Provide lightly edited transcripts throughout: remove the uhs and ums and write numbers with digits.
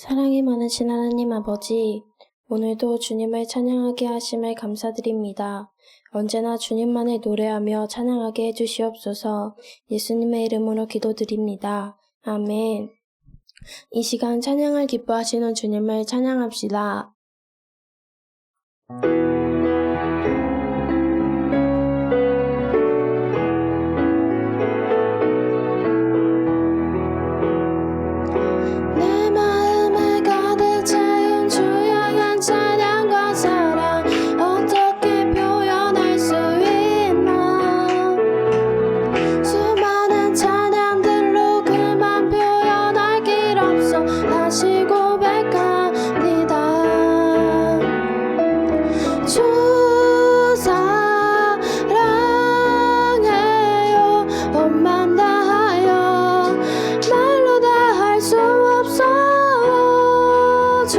사랑이 많으신 하나님 아버지, 오늘도 주님을 찬양하게 하심을 감사드립니다. 언제나 주님만을 노래하며 찬양하게 해주시옵소서. 예수님의 이름으로 기도드립니다. 아멘. 이 시간 찬양을 기뻐하시는 주님을 찬양합시다. 내 마음을 가득 채운 주 향한 찬양과 사랑 어떻게 표현할 수 있나. 수많은 찬양들로 그만 표현할 길 없어 다시 고백합니다. 주 사랑해요. 엄만 다하여 말로 다 할 수 없어요. 주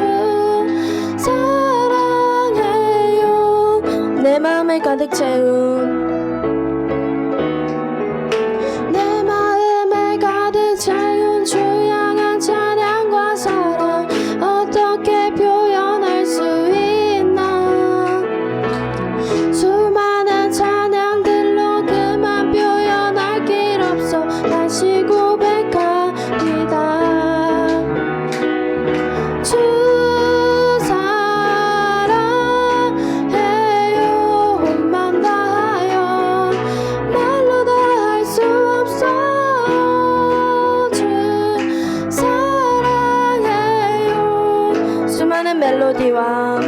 사랑해요. 내 마음을 가득 채운 내 마음을 가득 채운 주 향한 찬양과 사랑 어떻게 표현할 수 있나. 수많은 찬양들로 그만 표현할 길 없어 다시 고백합니다. 주 사랑해요. 온만 다하여 말로 다 할 수 없어요. 주 사랑해요. 수많은 멜로디와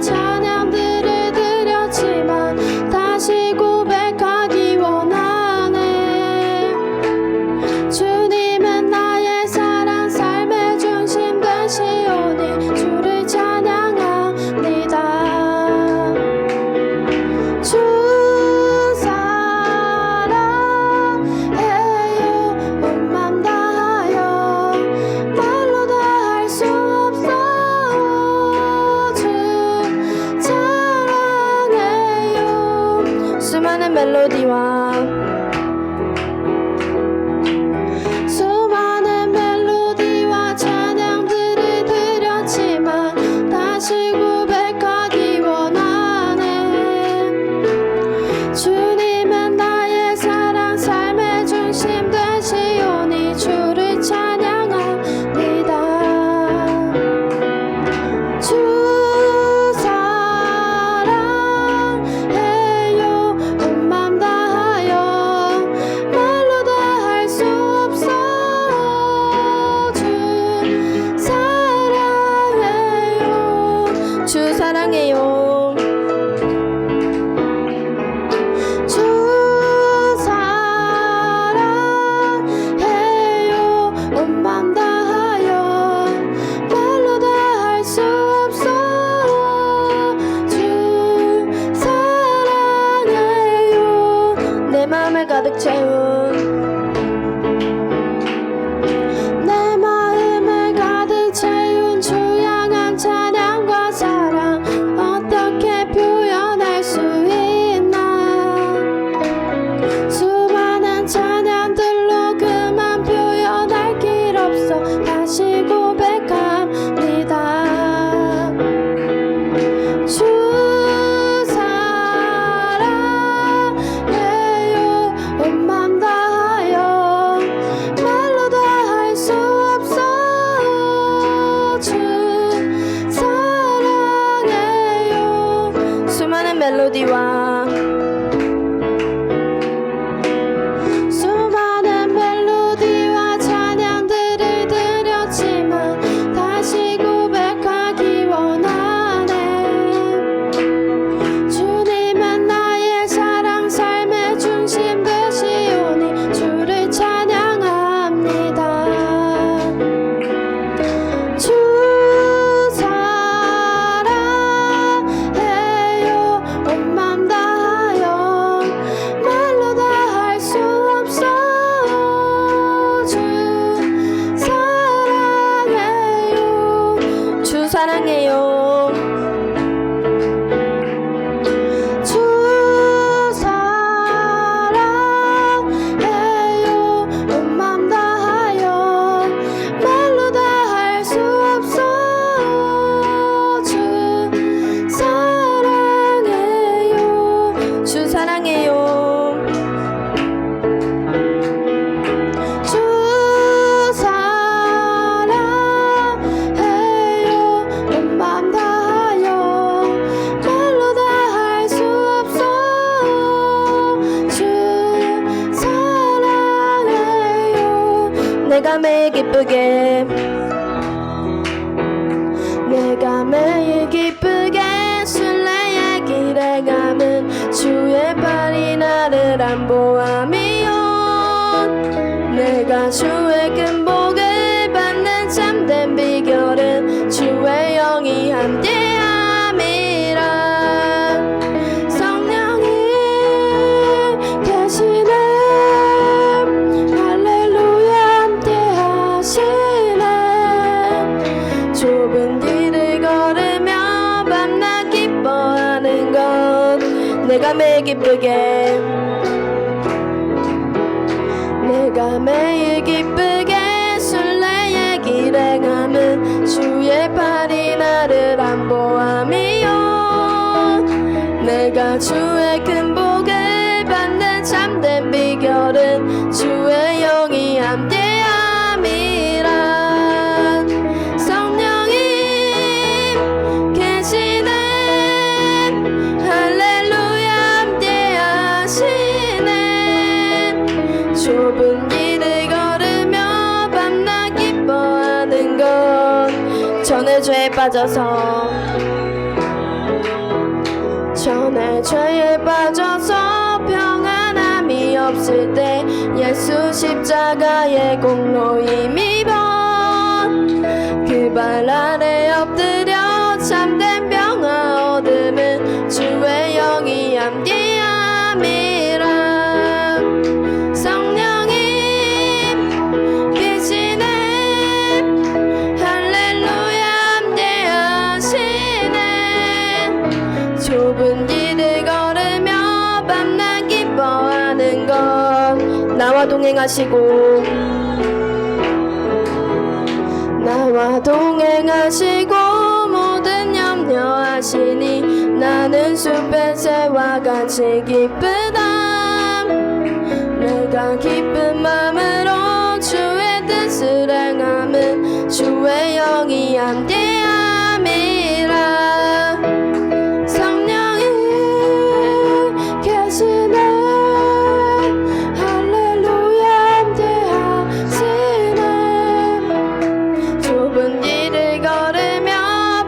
찬양들을 드렸지만 다시 고백하기 원하네. 주님은 나의 사랑 삶의 중심 되시오니 주를 찬양합니다. 주 사랑해요. 온맘 다하여 내가 매일 기쁘게 내가 매일 기쁘게 순례의 길에 가면 주의 발이 나를 안보함이요 내가 주의 큰 복을 받는 참된 비결은 주의 영이 함께함이라 성령이 계시네 할렐루야 함께하시네 좁은 길을 걸으며 밤낮 기뻐하는 것 내가 매일 기쁘게 내가 매일 기쁘게 순례의 길에 가면 주의 팔이 나를 안보함이요 내가 주의 큰 복을 받는 참된 비결은 주의 영이 함께함이라 성령이 계시네 할렐루야 함께하시네 좁은 길을 걸으며 밤낮 기뻐하는 것 전에 죄에 빠져서 전에 죄에 빠져서 평안함이 없을 때 예수 십자가의 공로 힘입어 그 발 아래 엎드려 참된 평화 얻음은 주의 영이 함께함이라 성령님 계시네 할렐루야 함께하시네 좁은 길을 걸으며 밤낮 기뻐하는 것 나와 동행하시고 나와 동행하시고 모든 염려하시니 나는 숲의 새와 같이 기쁘다 내가 기쁜 마음으로 주의 뜻을 행함은 주의 영이 함께함이라 성령이 계시네 할렐루야 함께하시네 좁은 길을 걸으며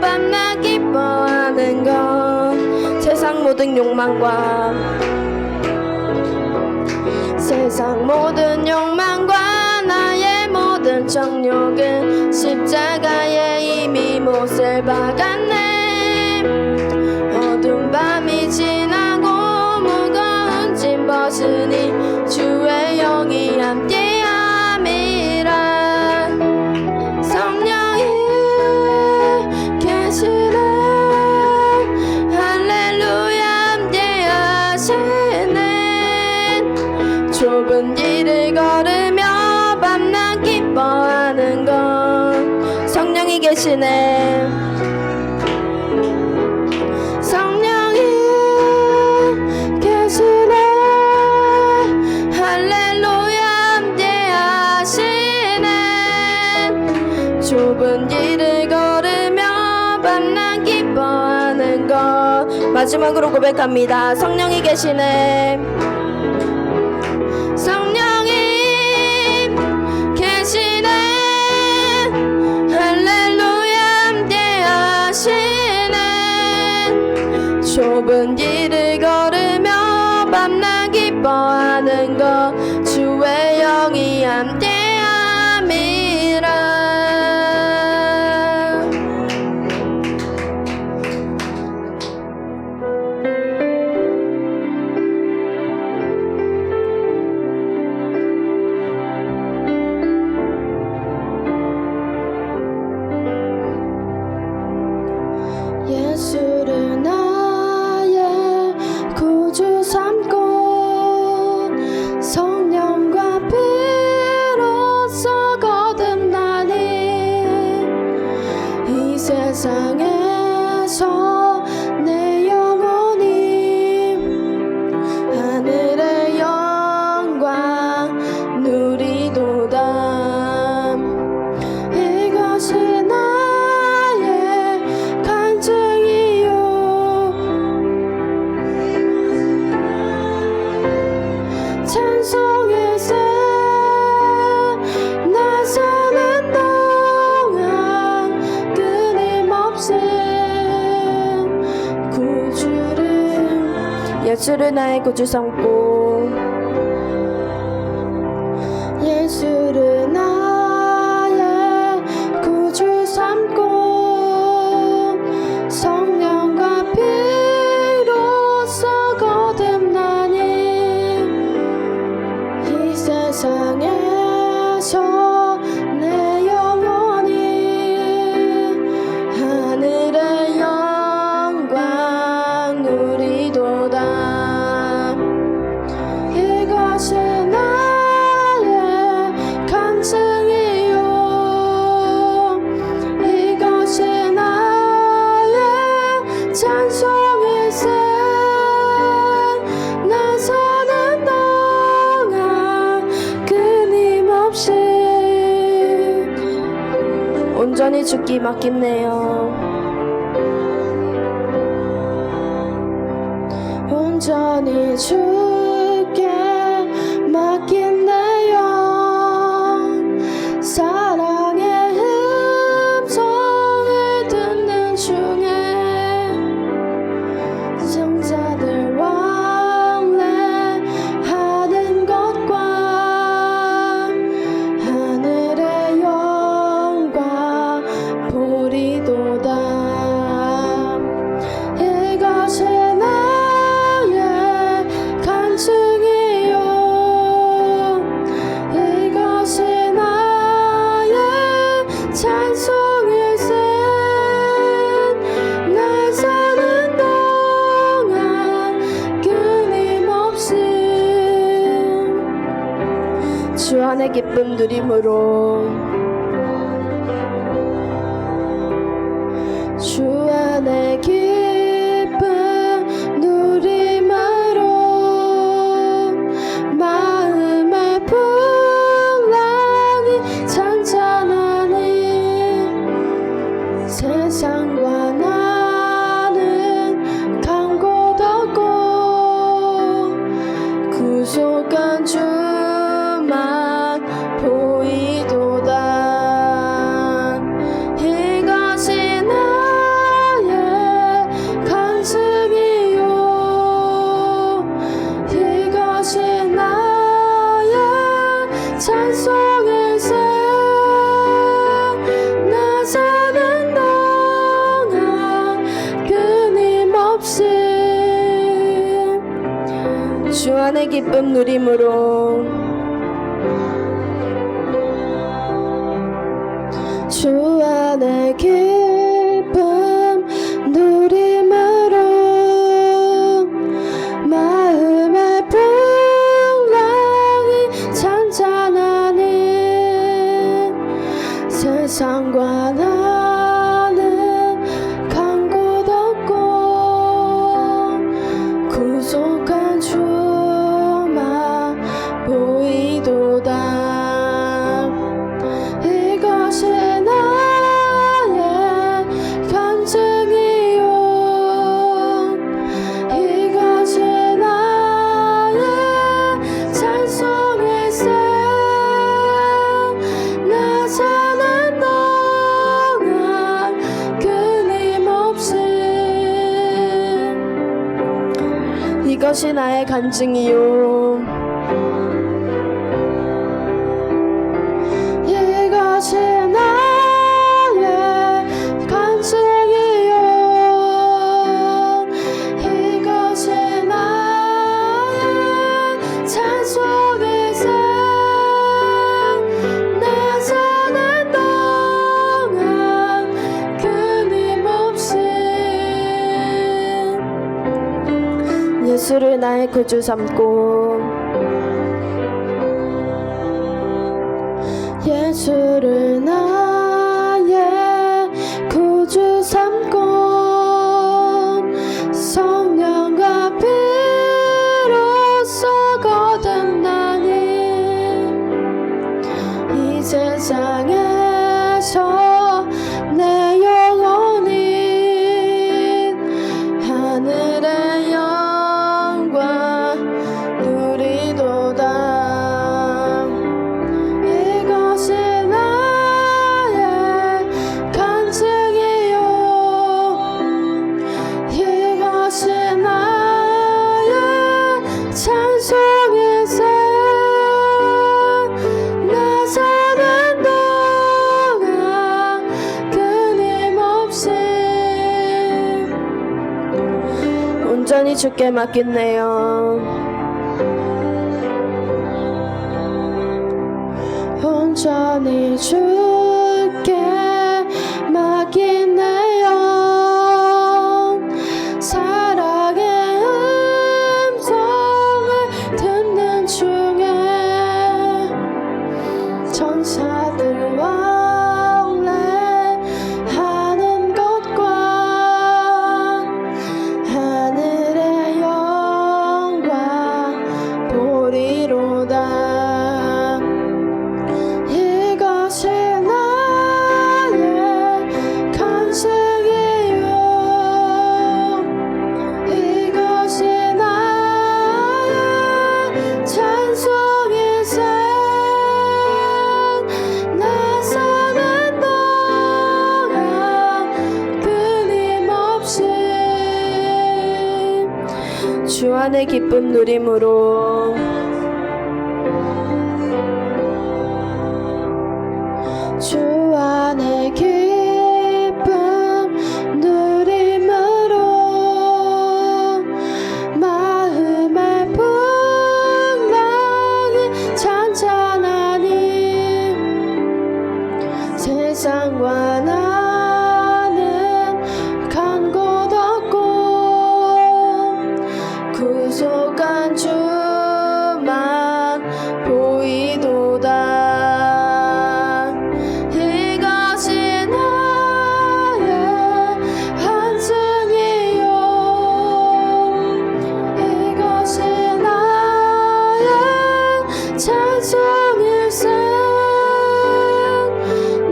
밤낮 기뻐하는 것 세상 모든 욕망과 세상 모든 욕망과 나의 모든 정욕은 십자가에 이미 못을 박았네 어두운 밤이 지나고 무거운 짐 벗으니 주의 영이 함께함이라 성령이 계시네 할렐루야 함께하시네 좁은 길을 걸으며 밤낮 기뻐하는 것 성령이 계시네 성령이 계시네 할렐루야 함께하시네 좁은 길을 걸으며 밤낮 기뻐하는 것 마지막으로 고백합니다 성령이 계시네 성령이 계시네 할렐루야 함께하시네 좁은 길을 걸으며 밤낮 기뻐하는 것 주의 영이 함께함이라 예수를 나의 구주 삼고 성령과 피로 예수를 나의 구주 삼고 예수를 나의 구주 삼고 성령과 피로써 거듭나니 이 세상에서 내 영혼이 하늘의 영광 누리도다. 이것이 나의 간증이요 이것이 나의 찬송일세. 나 사는 동안 끊임없이 온전히 죽기 맡깁네요. 온전히 주께 맡긴 내 영 사랑의 음성을 듣는 중에 성자들 왕래하는 것과 하늘의 영광 보리도다. 이것이 나의 간증이요 이것이 나의 찬송일세. 날 사는 동안 끊임없이 주 안의 기쁨 누림으로 주 안의 기쁨 누림으로 마음의 풍랑이 잔잔하니 세상과 나는 간 곳 없고 구속한 주만 보이도다. 이것이 나의 간증이요 이것이 나의 찬송일세. 나 사는 동안 끊임없이 주 안의 기쁨 누림으로 주 안의 기쁨 누림으로 마음의 풍랑이 잔잔하니 세상과 나는 간 곳 없고 구속한 주만 보이도다. 이것이 나의 간증이요 이것이 나의 찬송일세. 나 사는 동안 끊임없이 이것이 나의 간증이요 이것이 나의 간증이요 이것이 나의 찬송일세. 나 사는 동안 끊임없이 예수를 나의 구주 삼고 예수를 나의 구주 삼고 성령과 피로써 거듭나니 이 세상에서 내 영혼이 하늘의 영광 누리도다. 이것이 나의 간증이요 이것이 나의 온전히 주께 맡겼네요. 온전히 주께 맡기네요. 사랑의 음성을 듣는 중에 천사들 왕래하는 것과 하늘의 영광 보리로다. 이것이 나의 간증이요, 이것이 나의 찬송이세. 나 사는 동안 끊임없이 주 안의 기쁨 누림으로 주 안의 기쁨 누림으로 마음의 풍랑이 잔잔하니 세상과 나는 간 곳 없고 구속한 주만 보이도다. 이것이 나의 간증이요, 이것이 나의 찬송일세.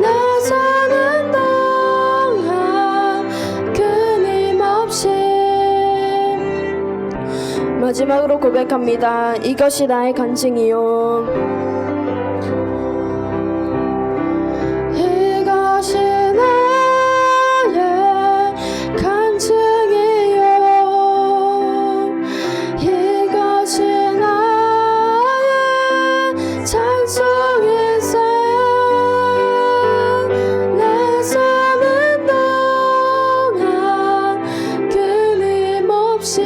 나 사는 동안 끊임없이. 마지막으로 고백합니다. 이것이 나의 간증이요, 이것이 나의 간증이요, 이것이 나의 찬송일세. 나 사는 동안 끊임없이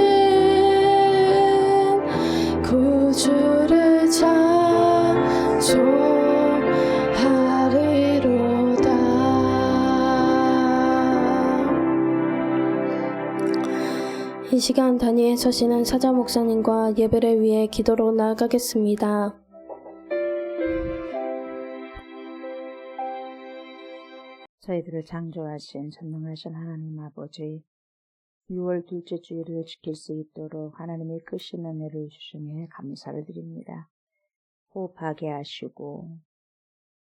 구주를 찬송하리로다. 이 시간 단위에 서시는 사자 목사님과 예배를 위해 기도로 나아가겠습니다. 저희들을 창조하신 전능하신 하나님 아버지, 6월 둘째 주일을 지킬 수 있도록 하나님의 크신 은혜를 주시며 감사를 드립니다. 호흡하게 하시고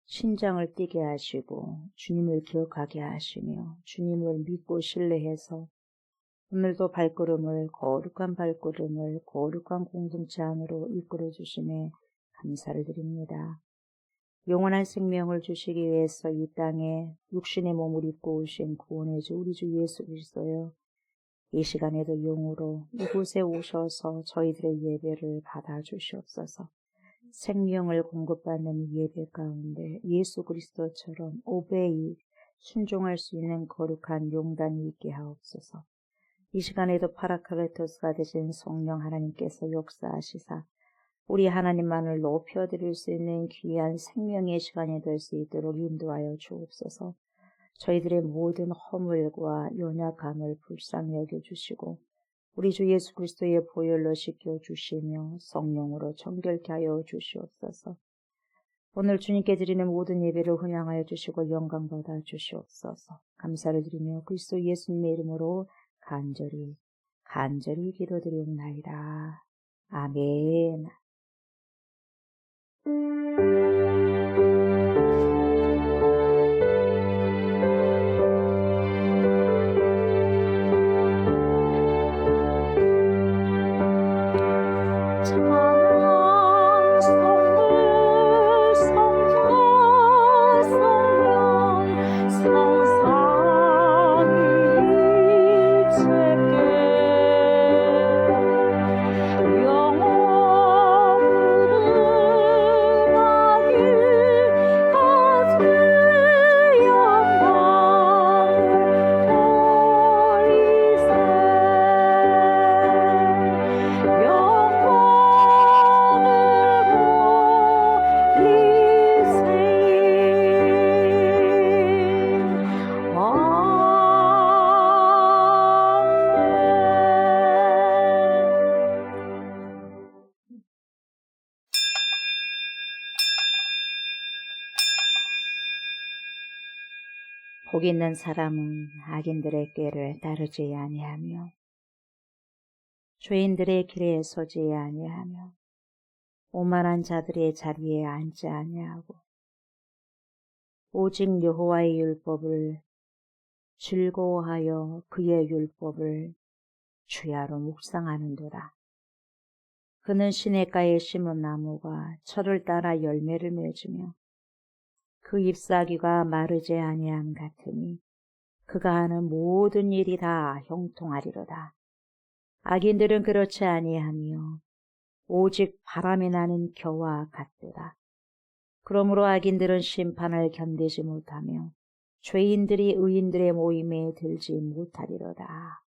심장을 뛰게 하시고 주님을 기억하게 하시며 주님을 믿고 신뢰해서 오늘도 거룩한 발걸음을 거룩한 공동체 안으로 이끌어 주시며 감사를 드립니다. 영원한 생명을 주시기 위해서 이 땅에 육신의 몸을 입고 오신 구원의 주 우리 주 예수 그리스도여, 이 시간에도 영으로 이곳에 오셔서 저희들의 예배를 받아주시옵소서. 생명을 공급받는 예배 가운데 예수 그리스도처럼 오베이 순종할 수 있는 거룩한 용단이 있게 하옵소서. 이 시간에도 파라클레토스가 되신 성령 하나님께서 역사하시사 우리 하나님만을 높여드릴 수 있는 귀한 생명의 시간이 될 수 있도록 인도하여 주옵소서. 저희들의 모든 허물과 연약함을 불쌍히 여겨주시고 우리 주 예수 그리스도의 보혈로 씻겨주시며 성령으로 정결케 하여 주시옵소서. 오늘 주님께 드리는 모든 예배를 훈양하여 주시고 영광받아 주시옵소서. 감사를 드리며 그리스도 예수님의 이름으로 간절히 기도드리옵나이다. 아멘. 영원으로 복 있는 사람은 악인들의 꾀를 따르지 아니하며 죄인들의 길에 서지 아니하며 오만한 자들의 자리에 앉지 아니하고 오직 여호와의 율법을 즐거워하여 그의 율법을 주야로 묵상하는도다. 그는 시냇가에 심은 나무가 철을 따라 열매를 맺으며 그 잎사귀가 마르지 아니함 같으니 그가 하는 모든 일이 다 형통하리로다. 악인들은 그렇지 아니하며 오직 바람이 나는 겨와 같도다. 그러므로 악인들은 심판을 견디지 못하며 죄인들이 의인들의 모임에 들지 못하리로다.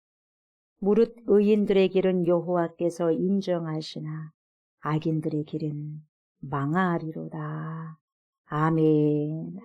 무릇 의인들의 길은 여호와께서 인정하시나 악인들의 길은 망하리로다. 아멘.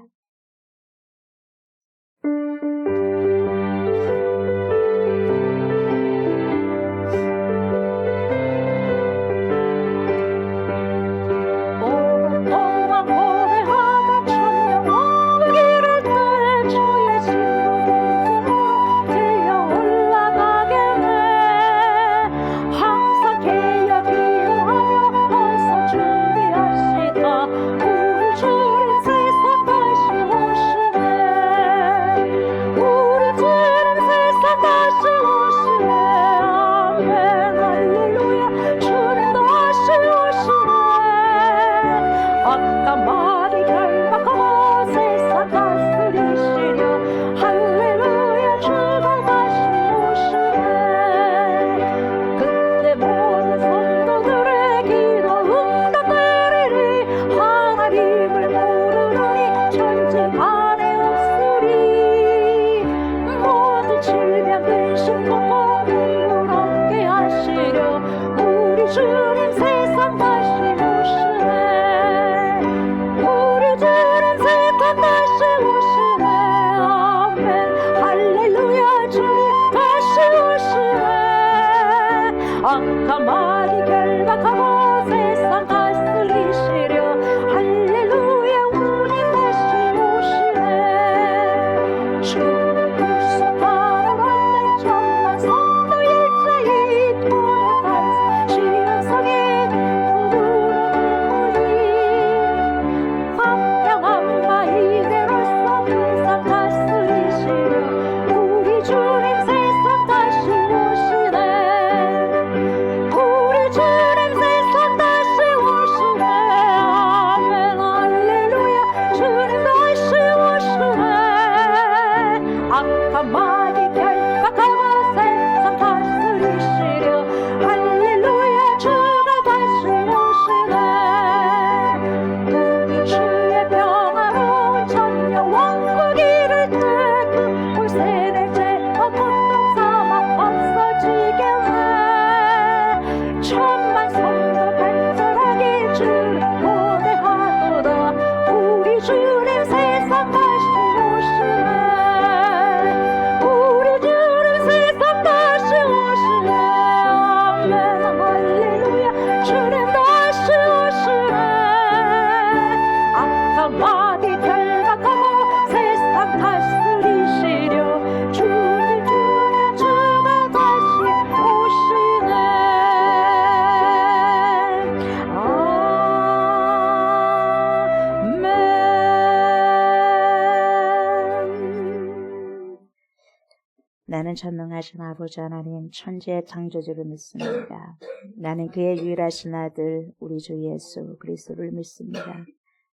나는 전능하신 아버지 하나님 천지의 창조주를 믿습니다. 나는 그의 유일하신 아들 우리 주 예수 그리스도를 믿습니다.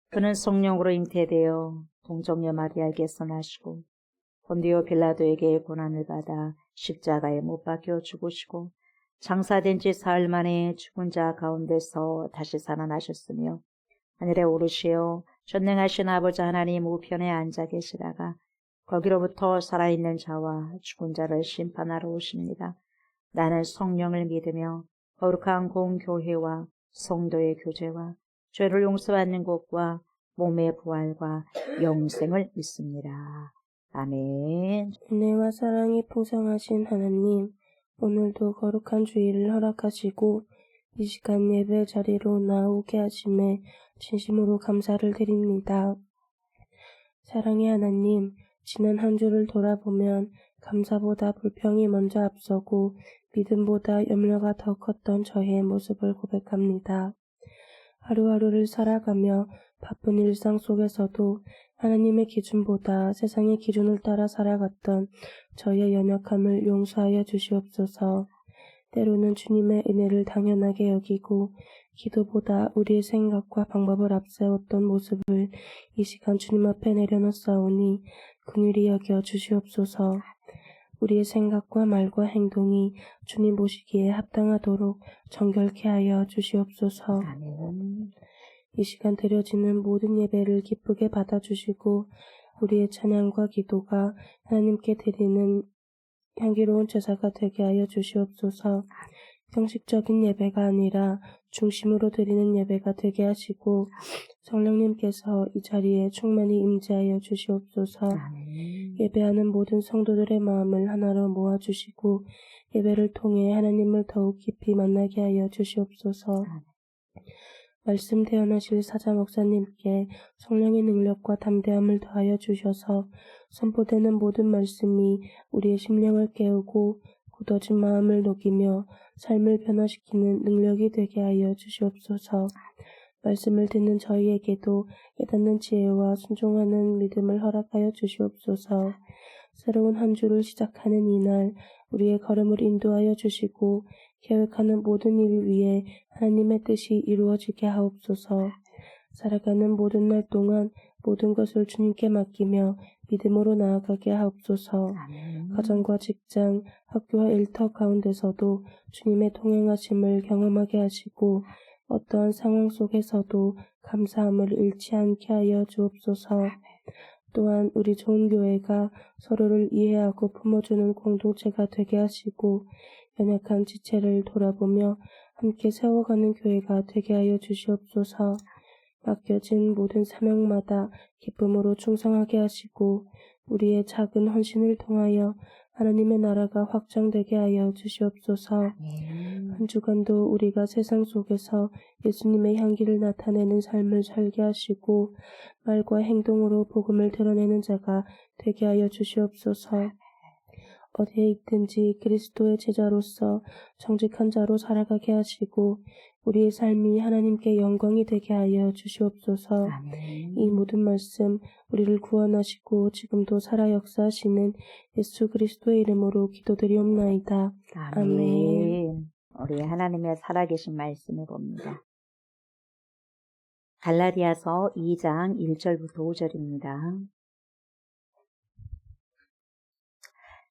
그는 성령으로 잉태되어 동정녀 마리아에게서 나시고 본디오 빌라도에게 고난을 받아 십자가에 못 박혀 죽으시고 장사된 지 사흘 만에 죽은 자 가운데서 다시 살아나셨으며 하늘에 오르시어 전능하신 아버지 하나님 우편에 앉아 계시다가 거기로부터 살아있는 자와 죽은 자를 심판하러 오십니다. 나는 성령을 믿으며 거룩한 공교회와 성도의 교제와 죄를 용서받는 것과 몸의 부활과 영생을 믿습니다. 아멘. 은혜와 사랑이 풍성하신 하나님, 오늘도 거룩한 주일을 허락하시고 이 시간 예배 자리로 나오게 하심에 진심으로 감사를 드립니다. 사랑의 하나님, 지난 한 주를 돌아보면 감사보다 불평이 먼저 앞서고 믿음보다 염려가 더 컸던 저의 모습을 고백합니다. 하루하루를 살아가며 바쁜 일상 속에서도 하나님의 기준보다 세상의 기준을 따라 살아갔던 저의 연약함을 용서하여 주시옵소서. 때로는 주님의 은혜를 당연하게 여기고 기도보다 우리의 생각과 방법을 앞세웠던 모습을 이 시간 주님 앞에 내려놓사오니 긍휼히 여겨 주시옵소서. 우리의 생각과 말과 행동이 주님 보시기에 합당하도록 정결케 하여 주시옵소서. 아멘. 이 시간 드려지는 모든 예배를 기쁘게 받아주시고 우리의 찬양과 기도가 하나님께 드리는 향기로운 제사가 되게 하여 주시옵소서. 형식적인 예배가 아니라 중심으로 드리는 예배가 되게 하시고 성령님께서 이 자리에 충만히 임재하여 주시옵소서. 예배하는 모든 성도들의 마음을 하나로 모아주시고 예배를 통해 하나님을 더욱 깊이 만나게 하여 주시옵소서. 말씀 대언하실 사자 목사님께 성령의 능력과 담대함을 더하여 주셔서 선포되는 모든 말씀이 우리의 심령을 깨우고 굳어진 마음을 녹이며 삶을 변화시키는 능력이 되게 하여 주시옵소서. 말씀을 듣는 저희에게도 깨닫는 지혜와 순종하는 믿음을 허락하여 주시옵소서. 새로운 한 주를 시작하는 이날 우리의 걸음을 인도하여 주시고 계획하는 모든 일 위에 하나님의 뜻이 이루어지게 하옵소서. 살아가는 모든 날 동안 모든 것을 주님께 맡기며 믿음으로 나아가게 하옵소서. 가정과 직장, 학교와 일터 가운데서도 주님의 동행하심을 경험하게 하시고 어떠한 상황 속에서도 감사함을 잃지 않게 하여 주옵소서. 또한 우리 좋은 교회가 서로를 이해하고 품어주는 공동체가 되게 하시고 연약한 지체를 돌아보며 함께 세워가는 교회가 되게 하여 주시옵소서. 맡겨진 모든 사명마다 기쁨으로 충성하게 하시고 우리의 작은 헌신을 통하여 하나님의 나라가 확장되게 하여 주시옵소서. 한 주간도 우리가 세상 속에서 예수님의 향기를 나타내는 삶을 살게 하시고 말과 행동으로 복음을 드러내는 자가 되게 하여 주시옵소서. 어디에 있든지 그리스도의 제자로서 정직한 자로 살아가게 하시고 우리의 삶이 하나님께 영광이 되게 하여 주시옵소서. 이 모든 말씀 우리를 구원하시고 지금도 살아 역사하시는 예수 그리스도의 이름으로 기도드리옵나이다. 아멘. 우리 하나님의 살아계신 말씀을 봅니다. 갈라디아서 2장 1절부터 5절입니다.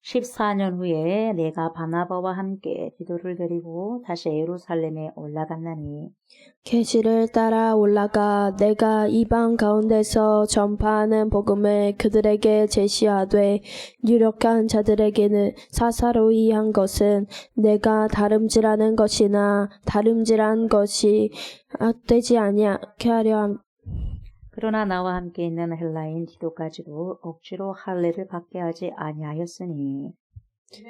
14년 후에 내가 바나바와 함께 기도를 드리고 다시 예루살렘에 올라갔나니 계시를 따라 올라가 내가 이방 가운데서 전파하는 복음을 그들에게 제시하되 유력한 자들에게는 사사로이 한 것은 내가 다름질하는 것이나 다름질한 것이 되지 아니하게 하려 함. 그러나 나와 함께 있는 헬라인 디도까지도 억지로 할례를 받게 하지 아니하였으니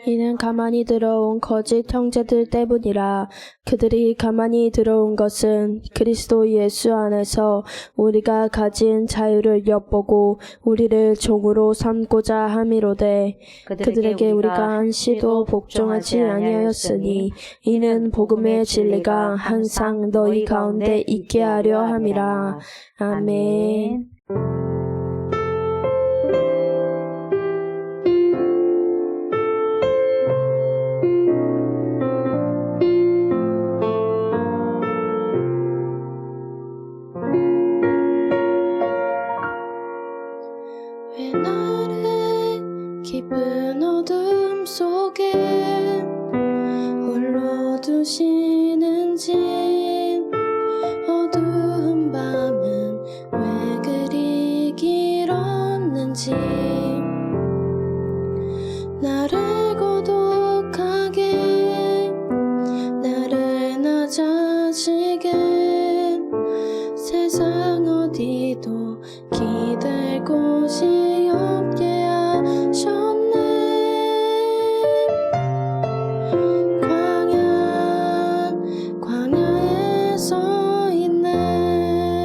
이는 가만히 들어온 거짓 형제들 때문이라. 그들이 가만히 들어온 것은 그리스도 예수 안에서 우리가 가진 자유를 엿보고 우리를 종으로 삼고자 함이로되 그들에게 우리가 한시도 복종하지 아니하였으니 이는 복음의 진리가 항상 너희 가운데 있게 하려 함이라. 아멘. 왜 나를 깊은 어둠 속에 홀로 두시는지 어두운 밤은 왜 그리 길었는지 나를 고독하게 나를 낮아지게 세상 어디도 기댈 곳이 없게 하셨네. 광야에 서 있네.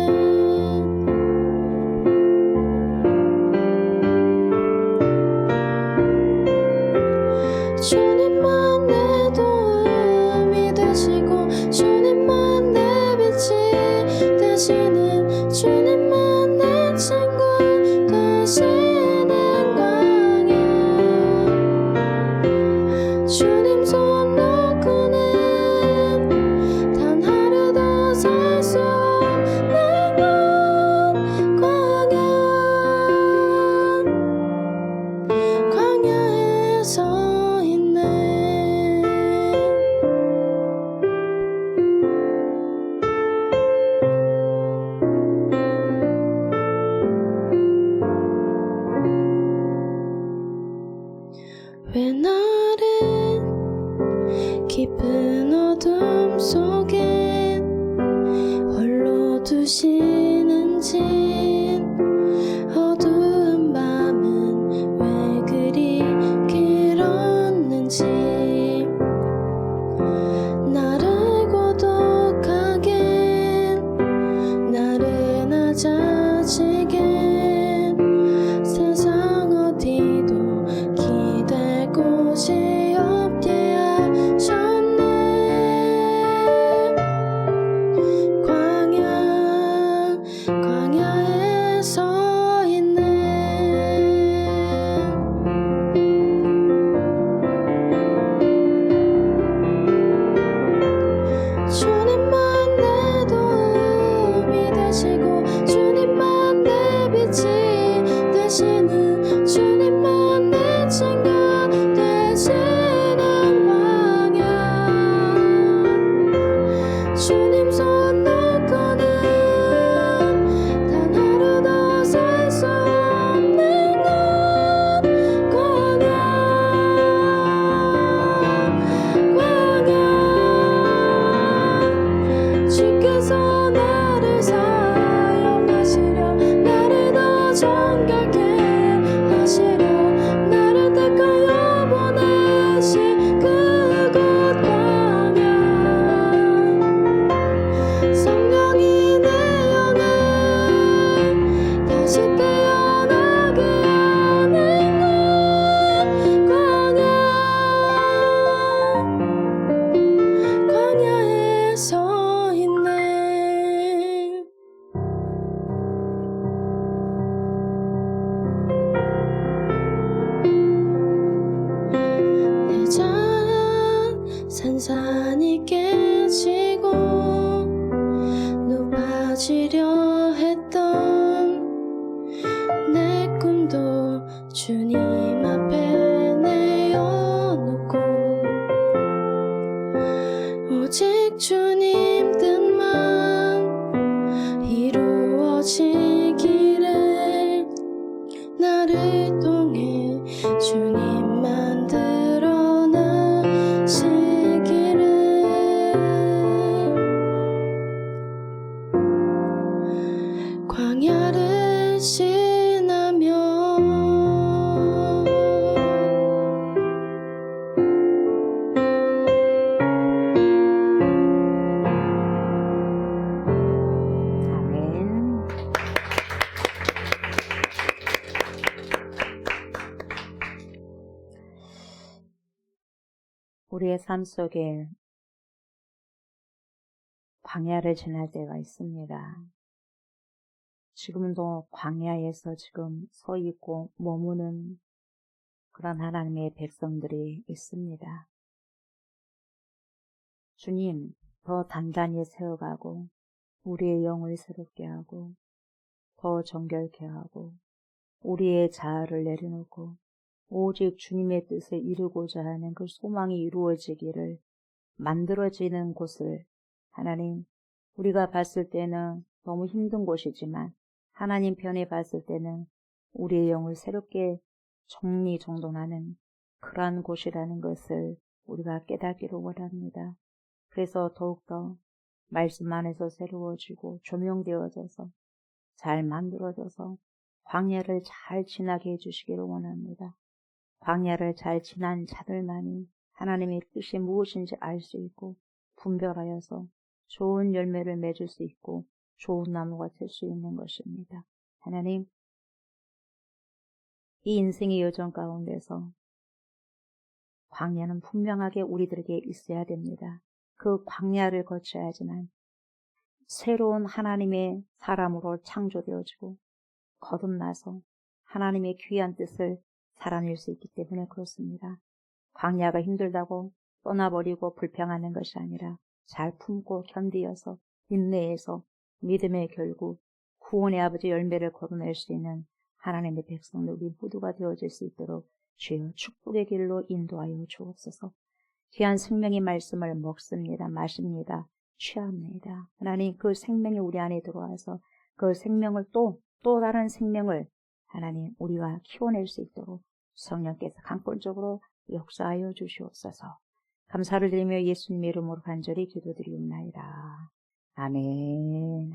같이 되시는 주님만 내 친구 되시는 광야 주님 손 놓고는 단 하루도 살 수 없는 건 광야 주께서 나를 사용하시려 나를 더 정결케 하시려 나를 택하여 보내신 그곳 광야 성령이 내 영을 다시 태어나게 하는 곳 광야에 서 있네. 내 잔 산산이 깨지고 높아지려 했던 내 꿈도 주님 앞에 내어놓고 오직 주님 뜻만 이루어지기를 나를 통해 주님만 드러나시기를 광야를 지나며 아멘. 우리의 삶 속에 광야를 지날 때가 있습니다. 지금도 광야에서 지금 서 있고 머무는 그런 하나님의 백성들이 있습니다. 주님, 더 단단히 세워가고 우리의 영을 새롭게 하고 더 정결케 하고 우리의 자아를 내려놓고 오직 주님의 뜻을 이루고자 하는 그 소망이 이루어지기를 만들어지는 곳을 하나님, 우리가 봤을 때는 너무 힘든 곳이지만 하나님 편에 봤을 때는 우리의 영을 새롭게 정리정돈하는 그러한 곳이라는 것을 우리가 깨닫기를 원합니다. 그래서 더욱더 말씀 안에서 새로워지고 조명되어져서 잘 만들어져서 광야를 잘 지나게 해주시기를 원합니다. 광야를 잘 지난 자들만이 하나님의 뜻이 무엇인지 알 수 있고 분별하여서 좋은 열매를 맺을 수 있고 좋은 나무가 될 수 있는 것입니다. 하나님, 이 인생의 여정 가운데서 광야는 분명하게 우리들에게 있어야 됩니다. 그 광야를 거쳐야지만 새로운 하나님의 사람으로 창조되어지고 거듭나서 하나님의 귀한 뜻을 살아낼 수 있기 때문에 그렇습니다. 광야가 힘들다고 떠나버리고 불평하는 것이 아니라 잘 품고 견디어서 인내해서 믿음의 결국 구원의 아버지 열매를 거둬낼 수 있는 하나님의 백성들 우리 모두가 되어질 수 있도록 주여 축복의 길로 인도하여 주옵소서. 귀한 생명의 말씀을 먹습니다. 마십니다. 취합니다. 하나님 그 생명이 우리 안에 들어와서 그 생명을 또 다른 생명을 하나님 우리가 키워낼 수 있도록 성령께서 강권적으로 역사하여 주시옵소서. 감사를 드리며 예수님의 이름으로 간절히 기도드리옵나이다. 아멘.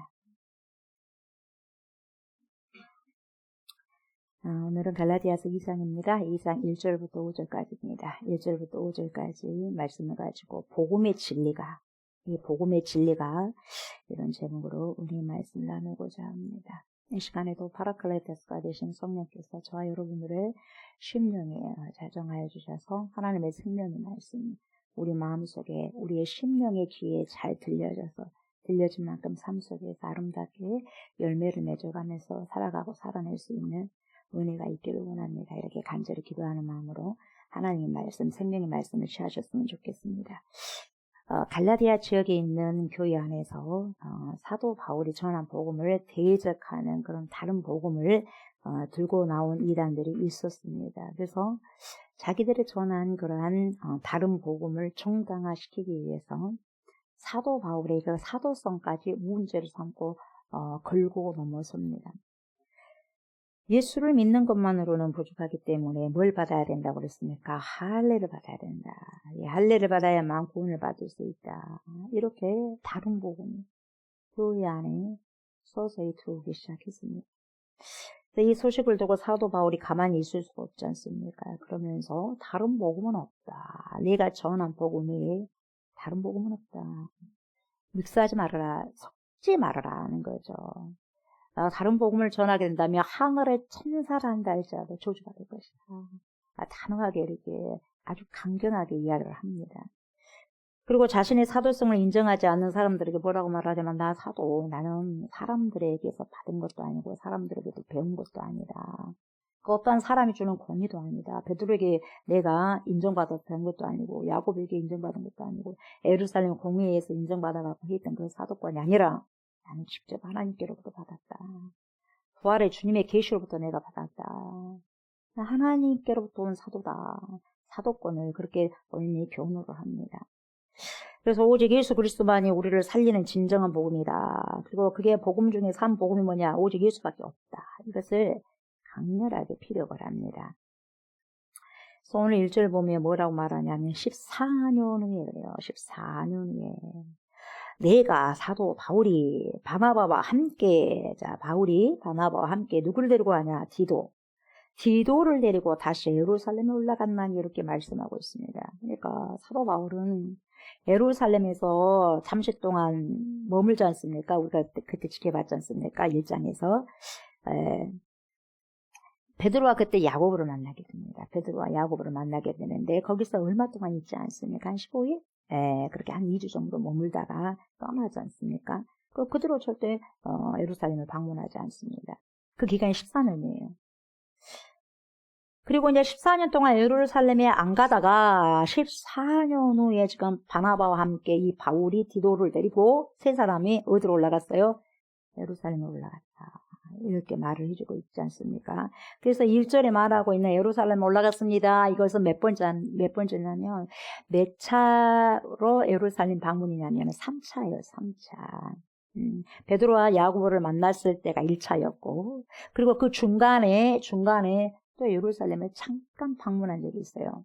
오늘은 갈라디아서 2장입니다. 2장 1절부터 5절까지입니다. 1절부터 5절까지 말씀을 가지고 복음의 진리가 이런 제목으로 우리 말씀을 나누고자 합니다. 이 시간에도 파라클레테스가 되신 성령께서 저와 여러분들의 심령에 자정하여 주셔서 하나님의 생명의 말씀 우리 마음속에 우리의 심령의 귀에 잘 들려진 만큼 삶 속에서 아름답게 열매를 맺어가면서 살아가고 살아낼 수 있는 은혜가 있기를 원합니다. 이렇게 간절히 기도하는 마음으로 하나님의 말씀, 생명의 말씀을 취하셨으면 좋겠습니다. 갈라디아 지역에 있는 교회 안에서 사도 바울이 전한 복음을 대적하는 그런 다른 복음을 들고 나온 이단들이 있었습니다. 그래서 자기들이 전한 그러한 다른 복음을 정당화시키기 위해서 사도 바울의 그 사도성까지 문제를 삼고 걸고 넘어섭니다. 예수를 믿는 것만으로는 부족하기 때문에 뭘 받아야 된다고 그랬습니까? 할례를 받아야 된다. 이 할례를 받아야만 구원을 받을 수 있다. 이렇게 다른 복음이 교회 안에 서서히 들어오기 시작했습니다. 이 소식을 두고 사도 바울이 가만히 있을 수가 없지 않습니까? 그러면서 다른 복음은 없다. 내가 전한 복음 외에 다른 복음은 없다. 믹스하지 말아라. 섞지 말아라 하는 거죠. 다른 복음을 전하게 된다면 하늘의 천사를 한다 할지라도 저주받을 것이다. 단호하게 이렇게 아주 강경하게 이야기를 합니다. 그리고 자신의 사도성을 인정하지 않는 사람들에게 뭐라고 말하자면 나 사도, 나는 사람들에게서 받은 것도 아니고 사람들에게도 배운 것도 아니다. 그 어떠한 사람이 주는 권위도 아니다. 베드로에게 내가 인정받아서 배운 것도 아니고 야곱에게 인정받은 것도 아니고 예루살렘 공회에서 인정받아가지고 했던 그 사도권이 아니라 나는 직접 하나님께로부터 받았다. 부활의 주님의 계시로부터 내가 받았다. 하나님께로부터 온 사도다. 사도권을 그렇게 언니 교훈으로 합니다. 그래서 오직 예수 그리스도만이 우리를 살리는 진정한 복음이다. 그리고 그게 복음 중에서 한 복음이 뭐냐? 오직 예수밖에 없다. 이것을 강렬하게 피력을 합니다. 그래서 오늘 1절 보면 뭐라고 말하냐면 14년 후에 그래요. 14년 후에. 내가 사도 바울이 바나바와 함께, 바울이 바나바와 함께 누구를 데리고 가냐? 디도를 데리고 다시 예루살렘에 올라갔나니 이렇게 말씀하고 있습니다. 그러니까 사도 바울은 예루살렘에서 잠시 동안 머물지 않습니까? 우리가 그때 지켜봤지 않습니까? 1장에서. 베드로와 그때 야고보를 만나게 됩니다. 베드로와 야고보를 만나게 되는데 거기서 얼마 동안 있지 않습니까? 한 15일? 그렇게 한 2주 정도 머물다가 떠나지 않습니까? 그대로 절대 예루살렘을 방문하지 않습니다. 그 기간이 14년이에요. 그리고 이제 14년 동안 예루살렘에 안 가다가 14년 후에 지금 바나바와 함께 이 바울이 디도를 데리고 세 사람이 어디로 올라갔어요? 예루살렘에 올라갔다. 이렇게 말을 해주고 있지 않습니까? 그래서 1절에 말하고 있는 예루살렘에 올라갔습니다. 이것은 몇 번째냐면 몇 차로 예루살렘 방문이냐면 3차예요. 3차. 베드로와 야고보를 만났을 때가 1차였고 그리고 그 중간에 또 예루살렘에 잠깐 방문한 적이 있어요.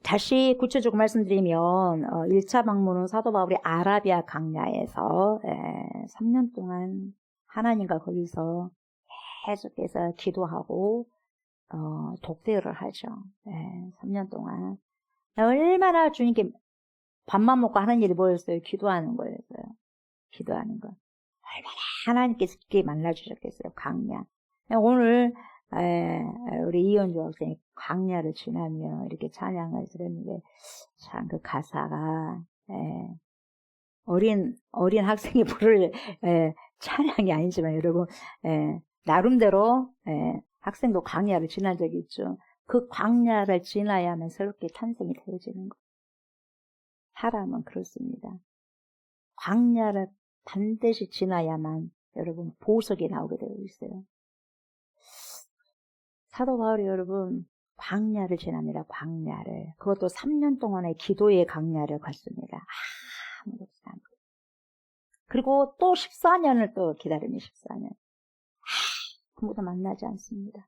다시 구체적으로 말씀드리면 1차 방문은 사도 바울이 아라비아 강야에서 3년 동안 하나님과 거기서 계속해서 기도하고 독대를 하죠. 3년 동안 얼마나 주님께 밥만 먹고 하는 일이 뭐였어요? 기도하는 거였어요. 기도하는 거. 얼마나 하나님께서 깊게 만나주셨겠어요. 강야. 오늘 우리 이현주 학생이 광야를 지나며 이렇게 찬양을 들었는데 참 그 가사가 어린 학생이 부를 찬양이 아니지만 여러분 나름대로 학생도 광야를 지난 적이 있죠. 그 광야를 지나야만 새롭게 탄생이 되어지는 거예요. 사람은 그렇습니다. 광야를 반드시 지나야만 여러분 보석이 나오게 되어 있어요. 사도 바울이 여러분 광야를 지납니다. 광야를. 그것도 3년 동안의 기도의 광야를 갔습니다. 아무것도 안 보여요. 그리고 또 14년을 또 기다리는 14년. 아무도 만나지 않습니다.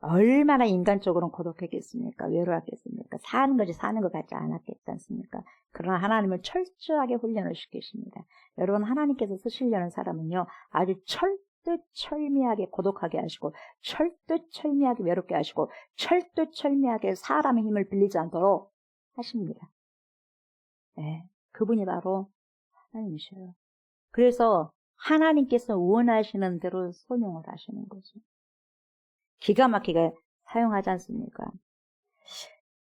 얼마나 인간적으로는 고독했겠습니까? 외로웠겠습니까? 사는 것이 사는 것 같지 않았겠지 않습니까? 그러나 하나님은 철저하게 훈련을 시키십니다. 여러분 하나님께서 쓰시려는 사람은요 아주 철두철미하게 고독하게 하시고 철두철미하게 외롭게 하시고 철두철미하게 사람의 힘을 빌리지 않도록 하십니다. 그분이 바로 하나님이셔요. 그래서 하나님께서 원하시는 대로 선용을 하시는 거죠. 기가 막히게 사용하지 않습니까?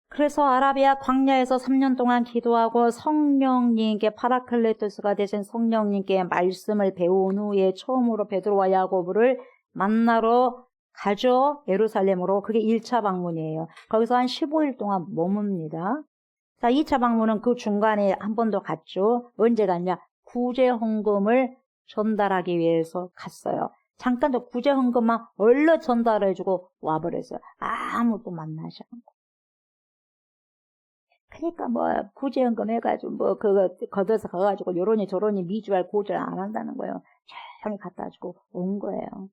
그래서 아라비아 광야에서 3년 동안 기도하고 성령님께 파라클레토스가 되신 성령님께 말씀을 배운 후에 처음으로 베드로와 야고보를 만나러 가죠. 예루살렘으로. 그게 1차 방문이에요. 거기서 한 15일 동안 머뭅니다. 자, 2차 방문은 그 중간에 한 번 더 갔죠. 언제 갔냐? 구제 헌금을 전달하기 위해서 갔어요. 잠깐 더 구제 헌금만 얼른 전달해주고 와버렸어요. 아무도 만나지 않고. 그러니까 뭐 구제 헌금 해가지고 뭐 그거 걷어서 가가지고 요러니 저러니 미주알 고절 안 한다는 거예요. 조용히 갖다 주고 온 거예요.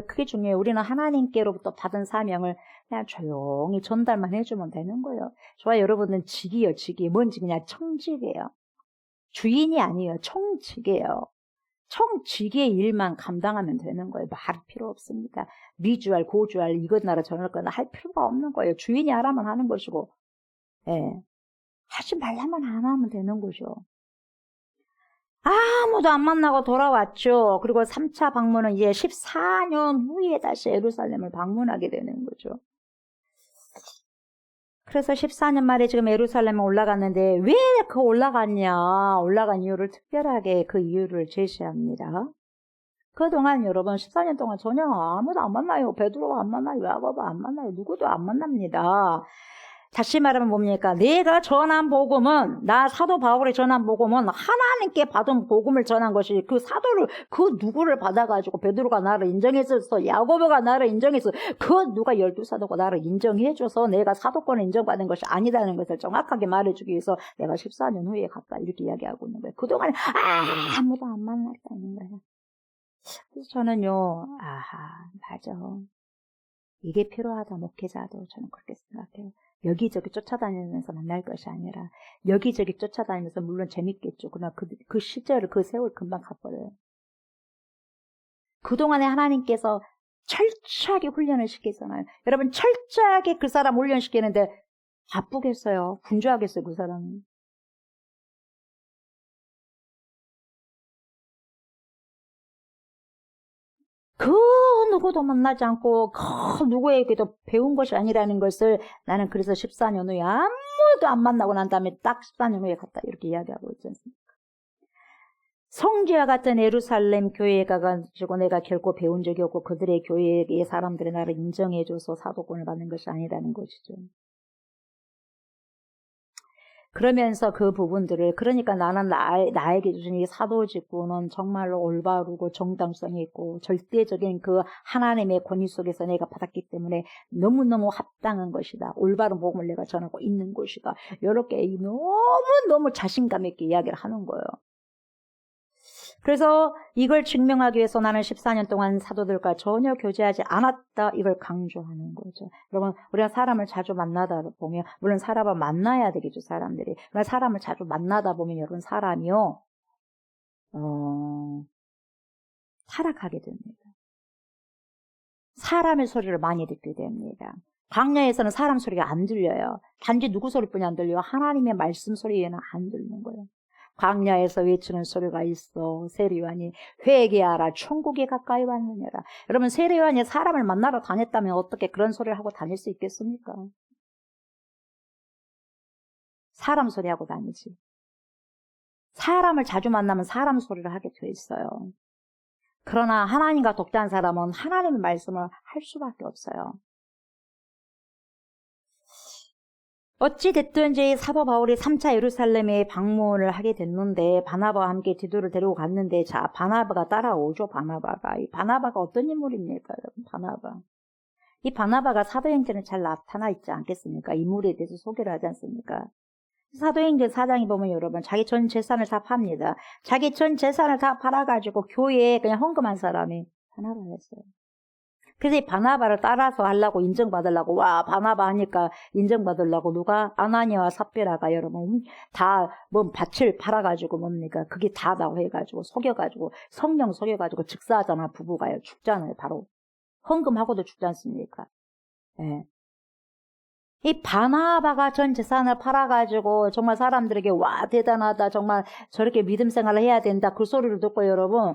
그게 중요해요. 우리는 하나님께로부터 받은 사명을 그냥 조용히 전달만 해주면 되는 거예요. 좋아요. 여러분은 직이요, 직이. 뭔지 그냥 청직이에요. 주인이 아니에요. 청직이에요. 청직의 일만 감당하면 되는 거예요. 말 필요 없습니다. 미주알, 고주알, 이것 나라 저것 나라 할 필요가 없는 거예요. 주인이 하라면 하는 것이고, 예. 하지 말라면 안 하면 되는 거죠. 아무도 안 만나고 돌아왔죠. 그리고 3차 방문은 이제 14년 후에 다시 예루살렘을 방문하게 되는 거죠. 그래서 14년 만에 지금 예루살렘에 올라갔는데 왜 그 올라갔냐? 올라간 이유를 특별하게 그 이유를 제시합니다. 그동안 여러분 14년 동안 전혀 아무도 안 만나요. 베드로가 안 만나요. 야고보 안 만나요. 누구도 안 만납니다. 다시 말하면 뭡니까? 내가 전한 복음은, 나 사도 바울이 전한 복음은 하나님께 받은 복음을 전한 것이 그 사도를, 그 누구를 받아가지고 베드로가 나를 인정했었어. 야고보가 나를 인정했어. 그 누가 12사도가 나를 인정해줘서 내가 사도권을 인정받은 것이 아니라는 것을 정확하게 말해주기 위해서 내가 14년 후에 갔다. 이렇게 이야기하고 있는 거예요. 그동안 아무도 안 만났다는 거예요. 그래서 저는요, 맞아. 이게 필요하다, 목회자도. 저는 그렇게 생각해요. 여기저기 쫓아다니면서 만날 것이 아니라 여기저기 쫓아다니면서 물론 재밌겠죠. 그러나 그 시절을 그 세월 금방 가버려요. 그동안에 하나님께서 철저하게 훈련을 시키잖아요. 여러분 철저하게 그 사람 훈련시키는데 바쁘겠어요? 분주하겠어요? 그 사람은? 그 누구도 만나지 않고 그 누구에게도 배운 것이 아니라는 것을 나는 그래서 14년 후에 아무도 안 만나고 난 다음에 딱 14년 후에 갔다 이렇게 이야기하고 있지 않습니까? 성지와 같은 예루살렘 교회에 가가지고 내가 결코 배운 적이 없고 그들의 교회의 사람들이 나를 인정해줘서 사도권을 받는 것이 아니라는 것이죠. 그러면서 그 부분들을 그러니까 나는 나에게 주신 이 사도 직분은 정말로 올바르고 정당성이 있고 절대적인 그 하나님의 권위 속에서 내가 받았기 때문에 너무너무 합당한 것이다. 올바른 복음을 내가 전하고 있는 것이다. 이렇게 너무너무 자신감 있게 이야기를 하는 거예요. 그래서 이걸 증명하기 위해서 나는 14년 동안 사도들과 전혀 교제하지 않았다. 이걸 강조하는 거죠. 여러분, 우리가 사람을 자주 만나다 보면, 물론 사람을 만나야 되겠죠, 사람들이. 그러나 사람을 자주 만나다 보면 여러분, 사람이요, 타락하게 됩니다. 사람의 소리를 많이 듣게 됩니다. 광야에서는 사람 소리가 안 들려요. 단지 누구 소리뿐이 안 들려요? 하나님의 말씀 소리에는 안 들리는 거예요. 광야에서 외치는 소리가 있어. 세례요한이 회개하라. 천국에 가까이 왔느냐라. 여러분 세례요한이 사람을 만나러 다녔다면 어떻게 그런 소리를 하고 다닐 수 있겠습니까? 사람 소리하고 다니지. 사람을 자주 만나면 사람 소리를 하게 돼 있어요. 그러나 하나님과 독자한 사람은 하나님의 말씀을 할 수밖에 없어요. 어찌됐든지 사도 바울이 3차 예루살렘에 방문을 하게 됐는데 바나바와 함께 디도를 데리고 갔는데 자 바나바가 따라오죠. 바나바가. 이 바나바가 어떤 인물입니까? 바나바. 이 바나바가 사도행전에 잘 나타나 있지 않겠습니까? 인물에 대해서 소개를 하지 않습니까? 사도행전 4장에 보면 여러분 자기 전 재산을 다 팝니다. 자기 전 재산을 다 팔아가지고 교회에 그냥 헌금한 사람이 바나바였어요. 그래서 이 바나바를 따라서 하려고 인정받으려고 와 바나바 하니까 인정받으려고 누가 아나니아와 삽비라가 여러분 다 뭐 밭을 팔아가지고 뭡니까 그게 다라고 해가지고 속여가지고 성령 속여가지고 즉사하잖아 부부가요 죽잖아요 바로 헌금하고도 죽지 않습니까? 예. 이 바나바가 전 재산을 팔아가지고 정말 사람들에게 와 대단하다 정말 저렇게 믿음 생활을 해야 된다 그 소리를 듣고 여러분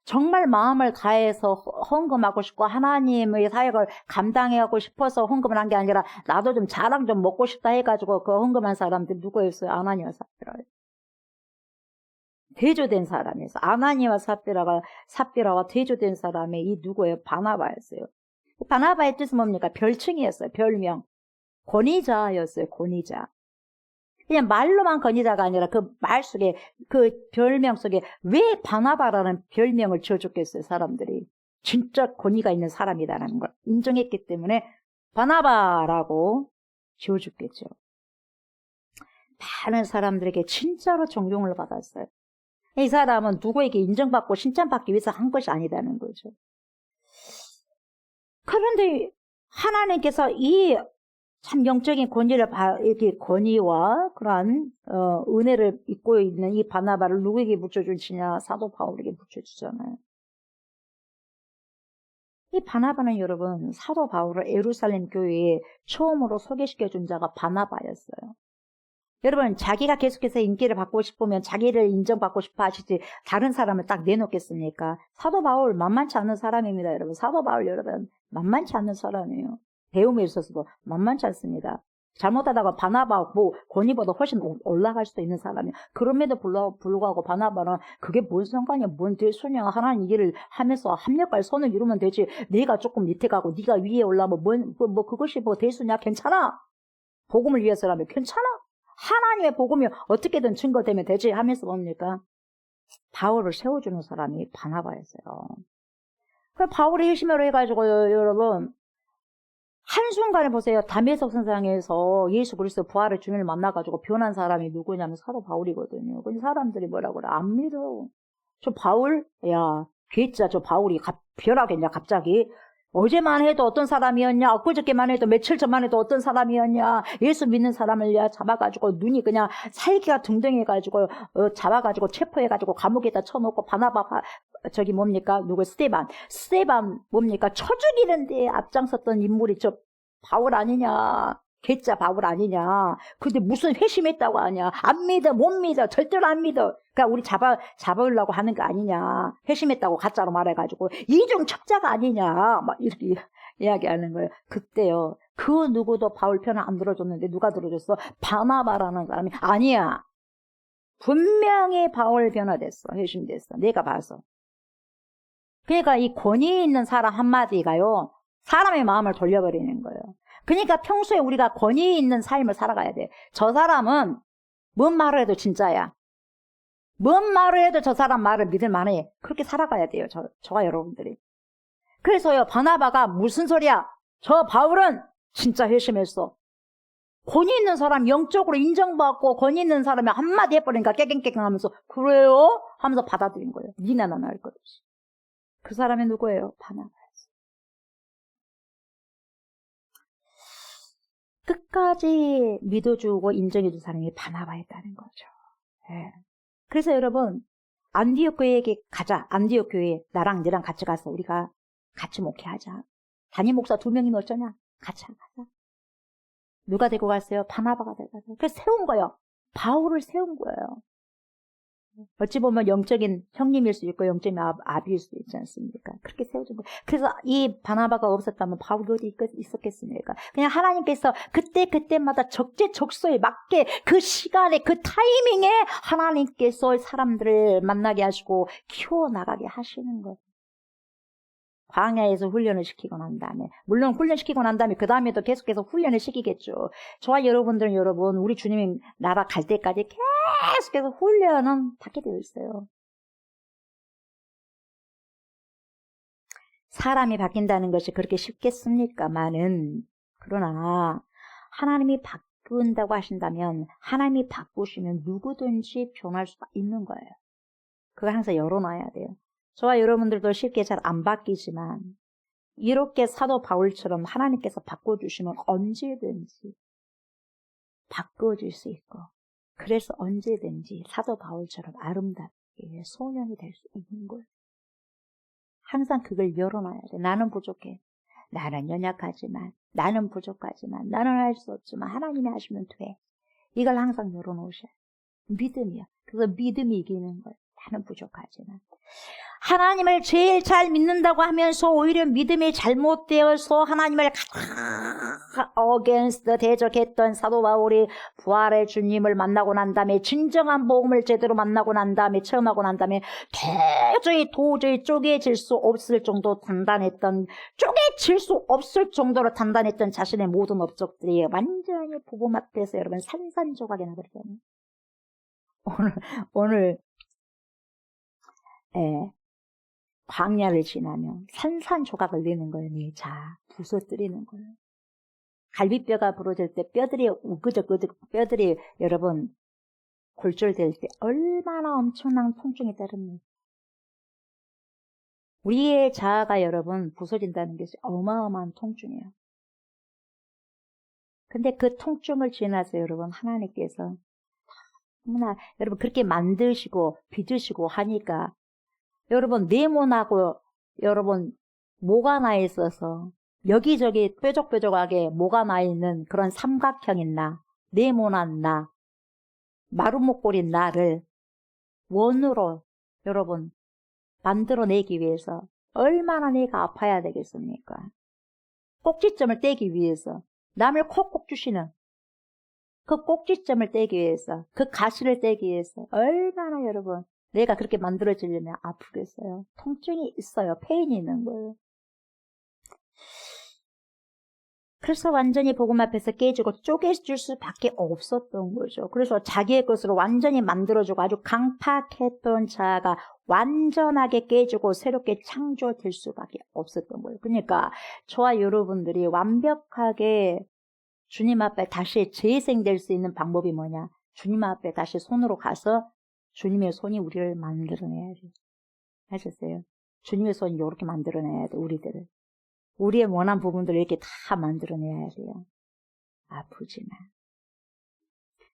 정말 마음을 다해서 헌금하고 싶고 하나님의 사역을 감당하고 싶어서 헌금을 한 게 아니라 나도 좀 자랑 좀 먹고 싶다 해가지고 그 헌금한 사람들 누구였어요? 아나니아와 삽비라예요. 대조된 사람이었어요. 아나니아와 삽비라와 대조된 사람이 이 누구예요? 바나바였어요. 바나바의 뜻은 뭡니까? 별칭이었어요. 별명. 권위자였어요. 권위자. 그냥 말로만 권위자가 아니라 그 말 속에, 그 별명 속에 왜 바나바라는 별명을 지어줬겠어요, 사람들이. 진짜 권위가 있는 사람이다라는 걸 인정했기 때문에 바나바라고 지어줬겠죠. 많은 사람들에게 진짜로 존경을 받았어요. 이 사람은 누구에게 인정받고 칭찬받기 위해서 한 것이 아니다는 거죠. 그런데 하나님께서 이 참 영적인 권위를 이렇게 권위와 그러한 은혜를 입고 있는 이 바나바를 누구에게 붙여주시냐? 사도 바울에게 붙여주잖아요. 이 바나바는 여러분 사도 바울을 예루살렘 교회에 처음으로 소개시켜준 자가 바나바였어요. 여러분 자기가 계속해서 인기를 받고 싶으면 자기를 인정받고 싶어 하시지 다른 사람을 딱 내놓겠습니까? 사도 바울 만만치 않은 사람입니다. 여러분 사도 바울 여러분 만만치 않은 사람이에요. 배움에 있어서도 만만치 않습니다. 잘못하다가 바나바 권위보다 훨씬 올라갈 수도 있는 사람이에요. 그럼에도 불구하고 바나바는 그게 뭔 상관이야, 뭔 대수냐, 하나님 일을 하면서 합력할 손을 이루면 되지. 내가 조금 밑에 가고 네가 위에 올라오면 그것이 뭐 대수냐, 괜찮아. 복음을 위해서라면 괜찮아. 하나님의 복음이 어떻게든 증거되면 되지 하면서 뭡니까? 바울을 세워주는 사람이 바나바였어요. 그 바울이 열심히 해가지고요, 여러분. 한순간에 보세요. 다메섹 선상에서 예수 그리스도 부활의 주님을 만나가지고 변한 사람이 누구냐면 사도 바울이거든요. 근데 사람들이 뭐라고 그래? 안 믿어. 저 바울? 야, 괴짜 저 바울이 변하겠냐, 갑자기? 어제만 해도 어떤 사람이었냐? 엊그저께만 해도 며칠 전만 해도 어떤 사람이었냐? 예수 믿는 사람을 잡아가지고 눈이 그냥 살기가 둥둥해가지고 잡아가지고 체포해가지고 감옥에다 쳐놓고 바나바 저기 뭡니까? 누구 스테반 뭡니까? 쳐 죽이는데 앞장섰던 인물이 저 바울 아니냐? 괴짜 바울 아니냐? 근데 무슨 회심했다고 하냐? 안 믿어, 못 믿어, 절대로 안 믿어. 그러니까 우리 잡으려고 하는 거 아니냐? 회심했다고 가짜로 말해가지고 이중 첩자가 아니냐? 막 이렇게 이야기하는 거예요. 그때요. 그 누구도 바울 편을 안 들어줬는데 누가 들어줬어? 바나바라는 사람이 아니야. 분명히 바울 변화됐어. 회심됐어. 내가 봐서. 그러니까 이 권위 있는 사람 한마디가요. 사람의 마음을 돌려버리는 거예요. 그러니까 평소에 우리가 권위 있는 삶을 살아가야 돼. 저 사람은 뭔 말을 해도 진짜야. 뭔 말을 해도 저 사람 말을 믿을 만해. 그렇게 살아가야 돼요. 저와 여러분들이. 그래서요. 바나바가 무슨 소리야? 저 바울은 진짜 회심했어. 권위 있는 사람 영적으로 인정받고 권위 있는 사람이 한마디 해버리니까 깨갱깨갱 하면서 그래요? 하면서 받아들인 거예요. 니나 나나 할 것 없이. 그 사람이 누구예요? 바나바였어요. 끝까지 믿어주고 인정해준 사람이 바나바였다는 거죠. 네. 그래서 여러분 안디옥 교회에게 가자. 안디옥 교회 나랑 너랑 같이 가서 우리가 같이 목회하자. 담임 목사 2명이면 어쩌냐? 같이 가자. 누가 데리고 갔어요? 바나바가 데리고 갔어요. 그래서 세운 거예요. 바울을 세운 거예요. 어찌 보면 영적인 형님일 수 있고 영적인 아비일 수도 있지 않습니까? 그렇게 세워준 거예요. 그래서 이 바나바가 없었다면 바울이 어디 있었겠습니까? 그냥 하나님께서 그때마다 적재적소에 맞게 그 시간에 그 타이밍에 하나님께서 사람들을 만나게 하시고 키워나가게 하시는 거예요. 광야에서 훈련을 시키고 난 다음에 물론 훈련시키고 난 다음에 그 다음에도 계속해서 훈련을 시키겠죠. 저와 여러분들은 여러분 우리 주님이 나라 갈 때까지 계속해서 훈련은 받게 되어 있어요. 사람이 바뀐다는 것이 그렇게 쉽겠습니까만은 그러나 하나님이 바꾼다고 하신다면 하나님이 바꾸시면 누구든지 변할 수가 있는 거예요. 그걸 항상 열어놔야 돼요. 저와 여러분들도 쉽게 잘 안 바뀌지만 이렇게 사도 바울처럼 하나님께서 바꿔주시면 언제든지 바꿔줄 수 있고 그래서 언제든지 사도 바울처럼 아름답게 소년이 될 수 있는 거예요. 항상 그걸 열어놔야 돼. 나는 부족해. 나는 연약하지만 나는 부족하지만 나는 할 수 없지만 하나님이 하시면 돼. 이걸 항상 열어놓으셔야 돼요. 믿음이야. 그래서 믿음이 이기는 거예요. 나는 부족하지만 하나님을 제일 잘 믿는다고 하면서 오히려 믿음이 잘못되어서 하나님을 against 대적했던 사도 바울이 부활의 주님을 만나고 난 다음에 진정한 복음을 제대로 만나고 난 다음에 체험하고 난 다음에 도저히 쪼개질 수 없을 정도 단단했던 쪼개질 수 없을 정도로 단단했던 자신의 모든 업적들이 완전히 복음 앞에서 여러분 산산조각이 나버리잖아요. 오늘 광야를 지나면 산산조각을 내는 거예요. 네 자, 부서뜨리는 거예요. 갈비뼈가 부러질 때 뼈들이 우그적으적 뼈들이 여러분 골절될 때 얼마나 엄청난 통증이 따릅니까? 우리의 자아가 여러분 부서진다는 것이 어마어마한 통증이에요. 근데 그 통증을 지나서 여러분 하나님께서 너무나 여러분 그렇게 만드시고 빚으시고 하니까 여러분 네모나고 여러분 모가 나 있어서 여기저기 뾰족뾰족하게 모가 나 있는 그런 삼각형인 나, 네모난 나, 마루목골인 나를 원으로 여러분 만들어내기 위해서 얼마나 내가 아파야 되겠습니까? 꼭지점을 떼기 위해서 남을 콕콕 주시는 그 꼭지점을 떼기 위해서 그 가시를 떼기 위해서 얼마나 여러분 내가 그렇게 만들어지려면 아프겠어요. 통증이 있어요. 페인이 있는 거예요. 그래서 완전히 복음 앞에서 깨지고 쪼개질 수밖에 없었던 거죠. 그래서 자기의 것으로 완전히 만들어주고 아주 강팍했던 자아가 완전하게 깨지고 새롭게 창조될 수밖에 없었던 거예요. 그러니까 저와 여러분들이 완벽하게 주님 앞에 다시 재생될 수 있는 방법이 뭐냐? 주님 앞에 다시 손으로 가서 주님의 손이 우리를 만들어내야 돼요. 하셨어요? 주님의 손이 이렇게 만들어내야 돼, 우리들을. 우리의 원한 부분들을 이렇게 다 만들어내야 돼요. 아프지만.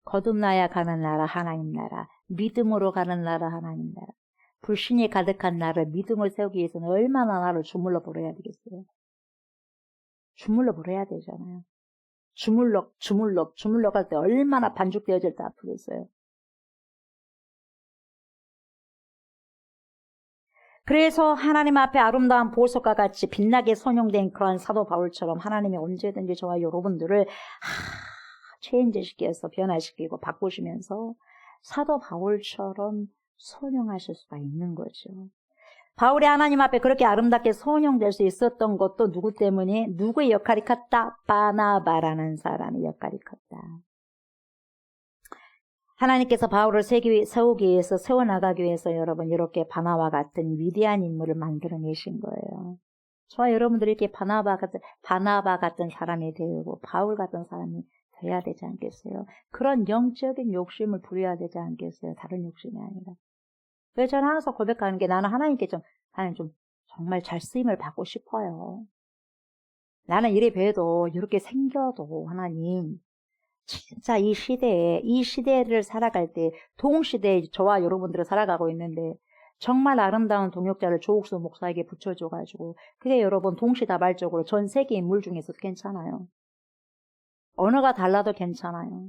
거듭나야 가는 나라 하나님 나라, 믿음으로 가는 나라 하나님 나라, 불신이 가득한 나를 믿음을 세우기 위해서는 얼마나 나를 주물러 버려야 되겠어요? 주물러 버려야 되잖아요. 주물럭 할 때 얼마나 반죽되어질 때 아프겠어요? 그래서 하나님 앞에 아름다운 보석과 같이 빛나게 선용된 그런 사도 바울처럼 하나님이 언제든지 저와 여러분들을 체인지시켜서 변화시키고 바꾸시면서 사도 바울처럼 선용하실 수가 있는 거죠. 바울이 하나님 앞에 그렇게 아름답게 선용될 수 있었던 것도 누구 때문에? 누구의 역할이 컸다? 바나바라는 사람의 역할이 컸다. 하나님께서 바울을 세우기 위해서, 세워나가기 위해서 여러분 이렇게 바나와 같은 위대한 인물을 만들어내신 거예요. 저와 여러분들이 이렇게 바나바 같은 사람이 되고 바울 같은 사람이 돼야 되지 않겠어요? 그런 영적인 욕심을 부려야 되지 않겠어요? 다른 욕심이 아니라. 그래서 저는 항상 고백하는 게 나는 하나님께 하나님 좀 정말 잘 쓰임을 받고 싶어요. 나는 이래 봬도 이렇게 생겨도 하나님 진짜 이 시대를 살아갈 때 동시대에 저와 여러분들을 살아가고 있는데 정말 아름다운 동역자를 조옥수 목사에게 붙여줘가지고 그게 여러분 동시다발적으로 전 세계 인물 중에서도 괜찮아요. 언어가 달라도 괜찮아요.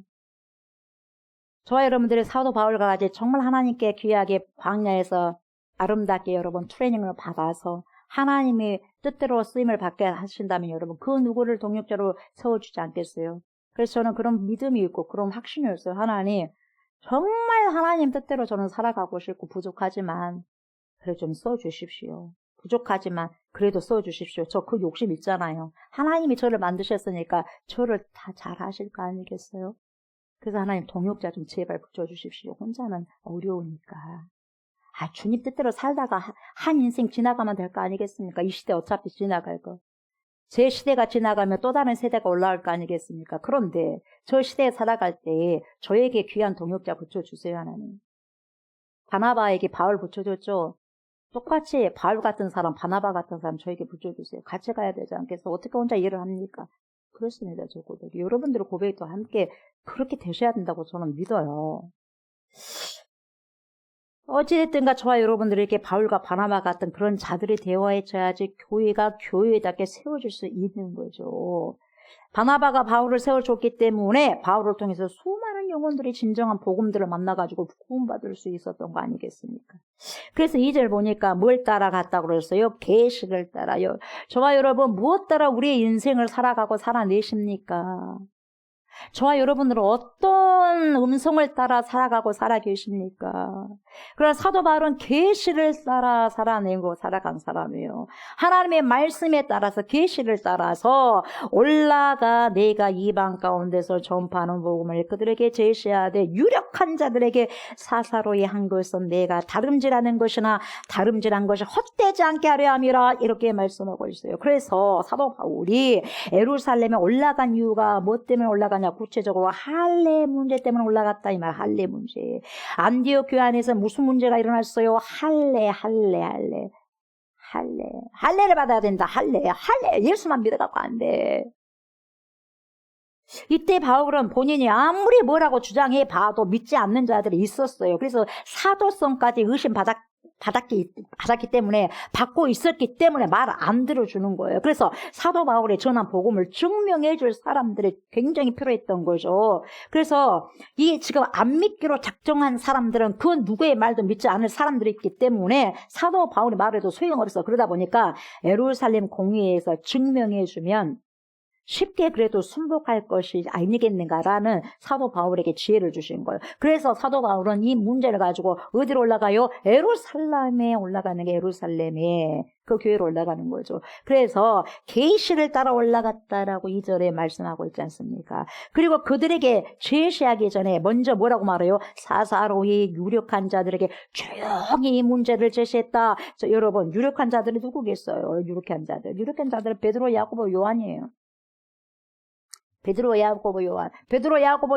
저와 여러분들의 사도 바울과 같이 정말 하나님께 귀하게 광야에서 아름답게 여러분 트레이닝을 받아서 하나님의 뜻대로 쓰임을 받게 하신다면 여러분 그 누구를 동역자로 세워주지 않겠어요? 그래서 저는 그런 믿음이 있고 그런 확신이었어요. 하나님 정말 하나님 뜻대로 저는 살아가고 싶고 부족하지만 그래 좀 써주십시오. 부족하지만 그래도 써주십시오. 저 그 욕심 있잖아요. 하나님이 저를 만드셨으니까 저를 다 잘하실 거 아니겠어요? 그래서 하나님 동역자 좀 제발 붙여주십시오. 혼자는 어려우니까. 주님 뜻대로 살다가 한 인생 지나가면 될 거 아니겠습니까? 이 시대 어차피 지나갈 거. 제 시대가 지나가면 또 다른 세대가 올라올 거 아니겠습니까? 그런데 저 시대에 살아갈 때 저에게 귀한 동역자 붙여주세요, 하나님. 바나바에게 바울 붙여줬죠. 똑같이 바울 같은 사람, 바나바 같은 사람 저에게 붙여주세요. 같이 가야 되지 않겠어? 어떻게 혼자 일을 합니까? 그렇습니다, 저 고백이. 여러분들의 고백도 함께 그렇게 되셔야 된다고 저는 믿어요. 어찌됐든가 저와 여러분들이 이렇게 바울과 바나바 같은 그런 자들이 되어야지 교회가 교회답게 세워질 수 있는 거죠. 바나바가 바울을 세워줬기 때문에 바울을 통해서 수많은 많은 영혼들이 진정한 복음들을 만나가지고 구원받을 수 있었던 거 아니겠습니까? 그래서 2절 보니까 뭘 따라갔다고 그랬어요? 계시를 따라요. 저와 여러분 무엇 따라 우리의 인생을 살아가고 살아내십니까? 저와 여러분들은 어떤 음성을 따라 살아가고 살아 계십니까? 그러나 사도 바울은 계시를 따라 살아내고 살아간 사람이에요. 하나님의 말씀에 따라서 계시를 따라서 올라가 내가 이방 가운데서 전파하는 복음을 그들에게 제시하되 유력한 자들에게 사사로이 한 것은 내가 다름질하는 것이나 다름질한 것이 헛되지 않게 하려 함이라 이렇게 말씀하고 있어요. 그래서 사도 바울이 예루살렘에 올라간 이유가 뭐 때문에 올라가냐? 구체적으로 할례 문제 때문에 올라갔다 이 말. 할례 문제. 안디옥 교회 안에서 무슨 문제가 일어났어요? 할례를 받아야 된다. 할례. 예수만 믿어갖고 안 돼. 이때 바울은 본인이 아무리 뭐라고 주장해 봐도 믿지 않는 자들이 있었어요. 그래서 사도성까지 받았기 때문에 받고 있었기 때문에 말 안 들어주는 거예요. 그래서 사도 바울의 전한 복음을 증명해 줄 사람들이 굉장히 필요했던 거죠. 그래서 이 지금 안 믿기로 작정한 사람들은 그 누구의 말도 믿지 않을 사람들이 있기 때문에 사도 바울의 말에도 소용없어. 그러다 보니까 예루살렘 공회에서 증명해 주면 쉽게 그래도 순복할 것이 아니겠는가라는 사도 바울에게 지혜를 주신 거예요. 그래서 사도 바울은 이 문제를 가지고 어디로 올라가요? 예루살렘에 올라가는 게 예루살렘에 그 교회로 올라가는 거죠. 그래서 계시를 따라 올라갔다라고 2절에 말씀하고 있지 않습니까? 그리고 그들에게 제시하기 전에 먼저 뭐라고 말해요? 사사로이 유력한 자들에게 조용히 이 문제를 제시했다. 여러분 유력한 자들이 누구겠어요? 유력한 자들은 베드로, 야고보, 요한이에요. 베드로, 야고보,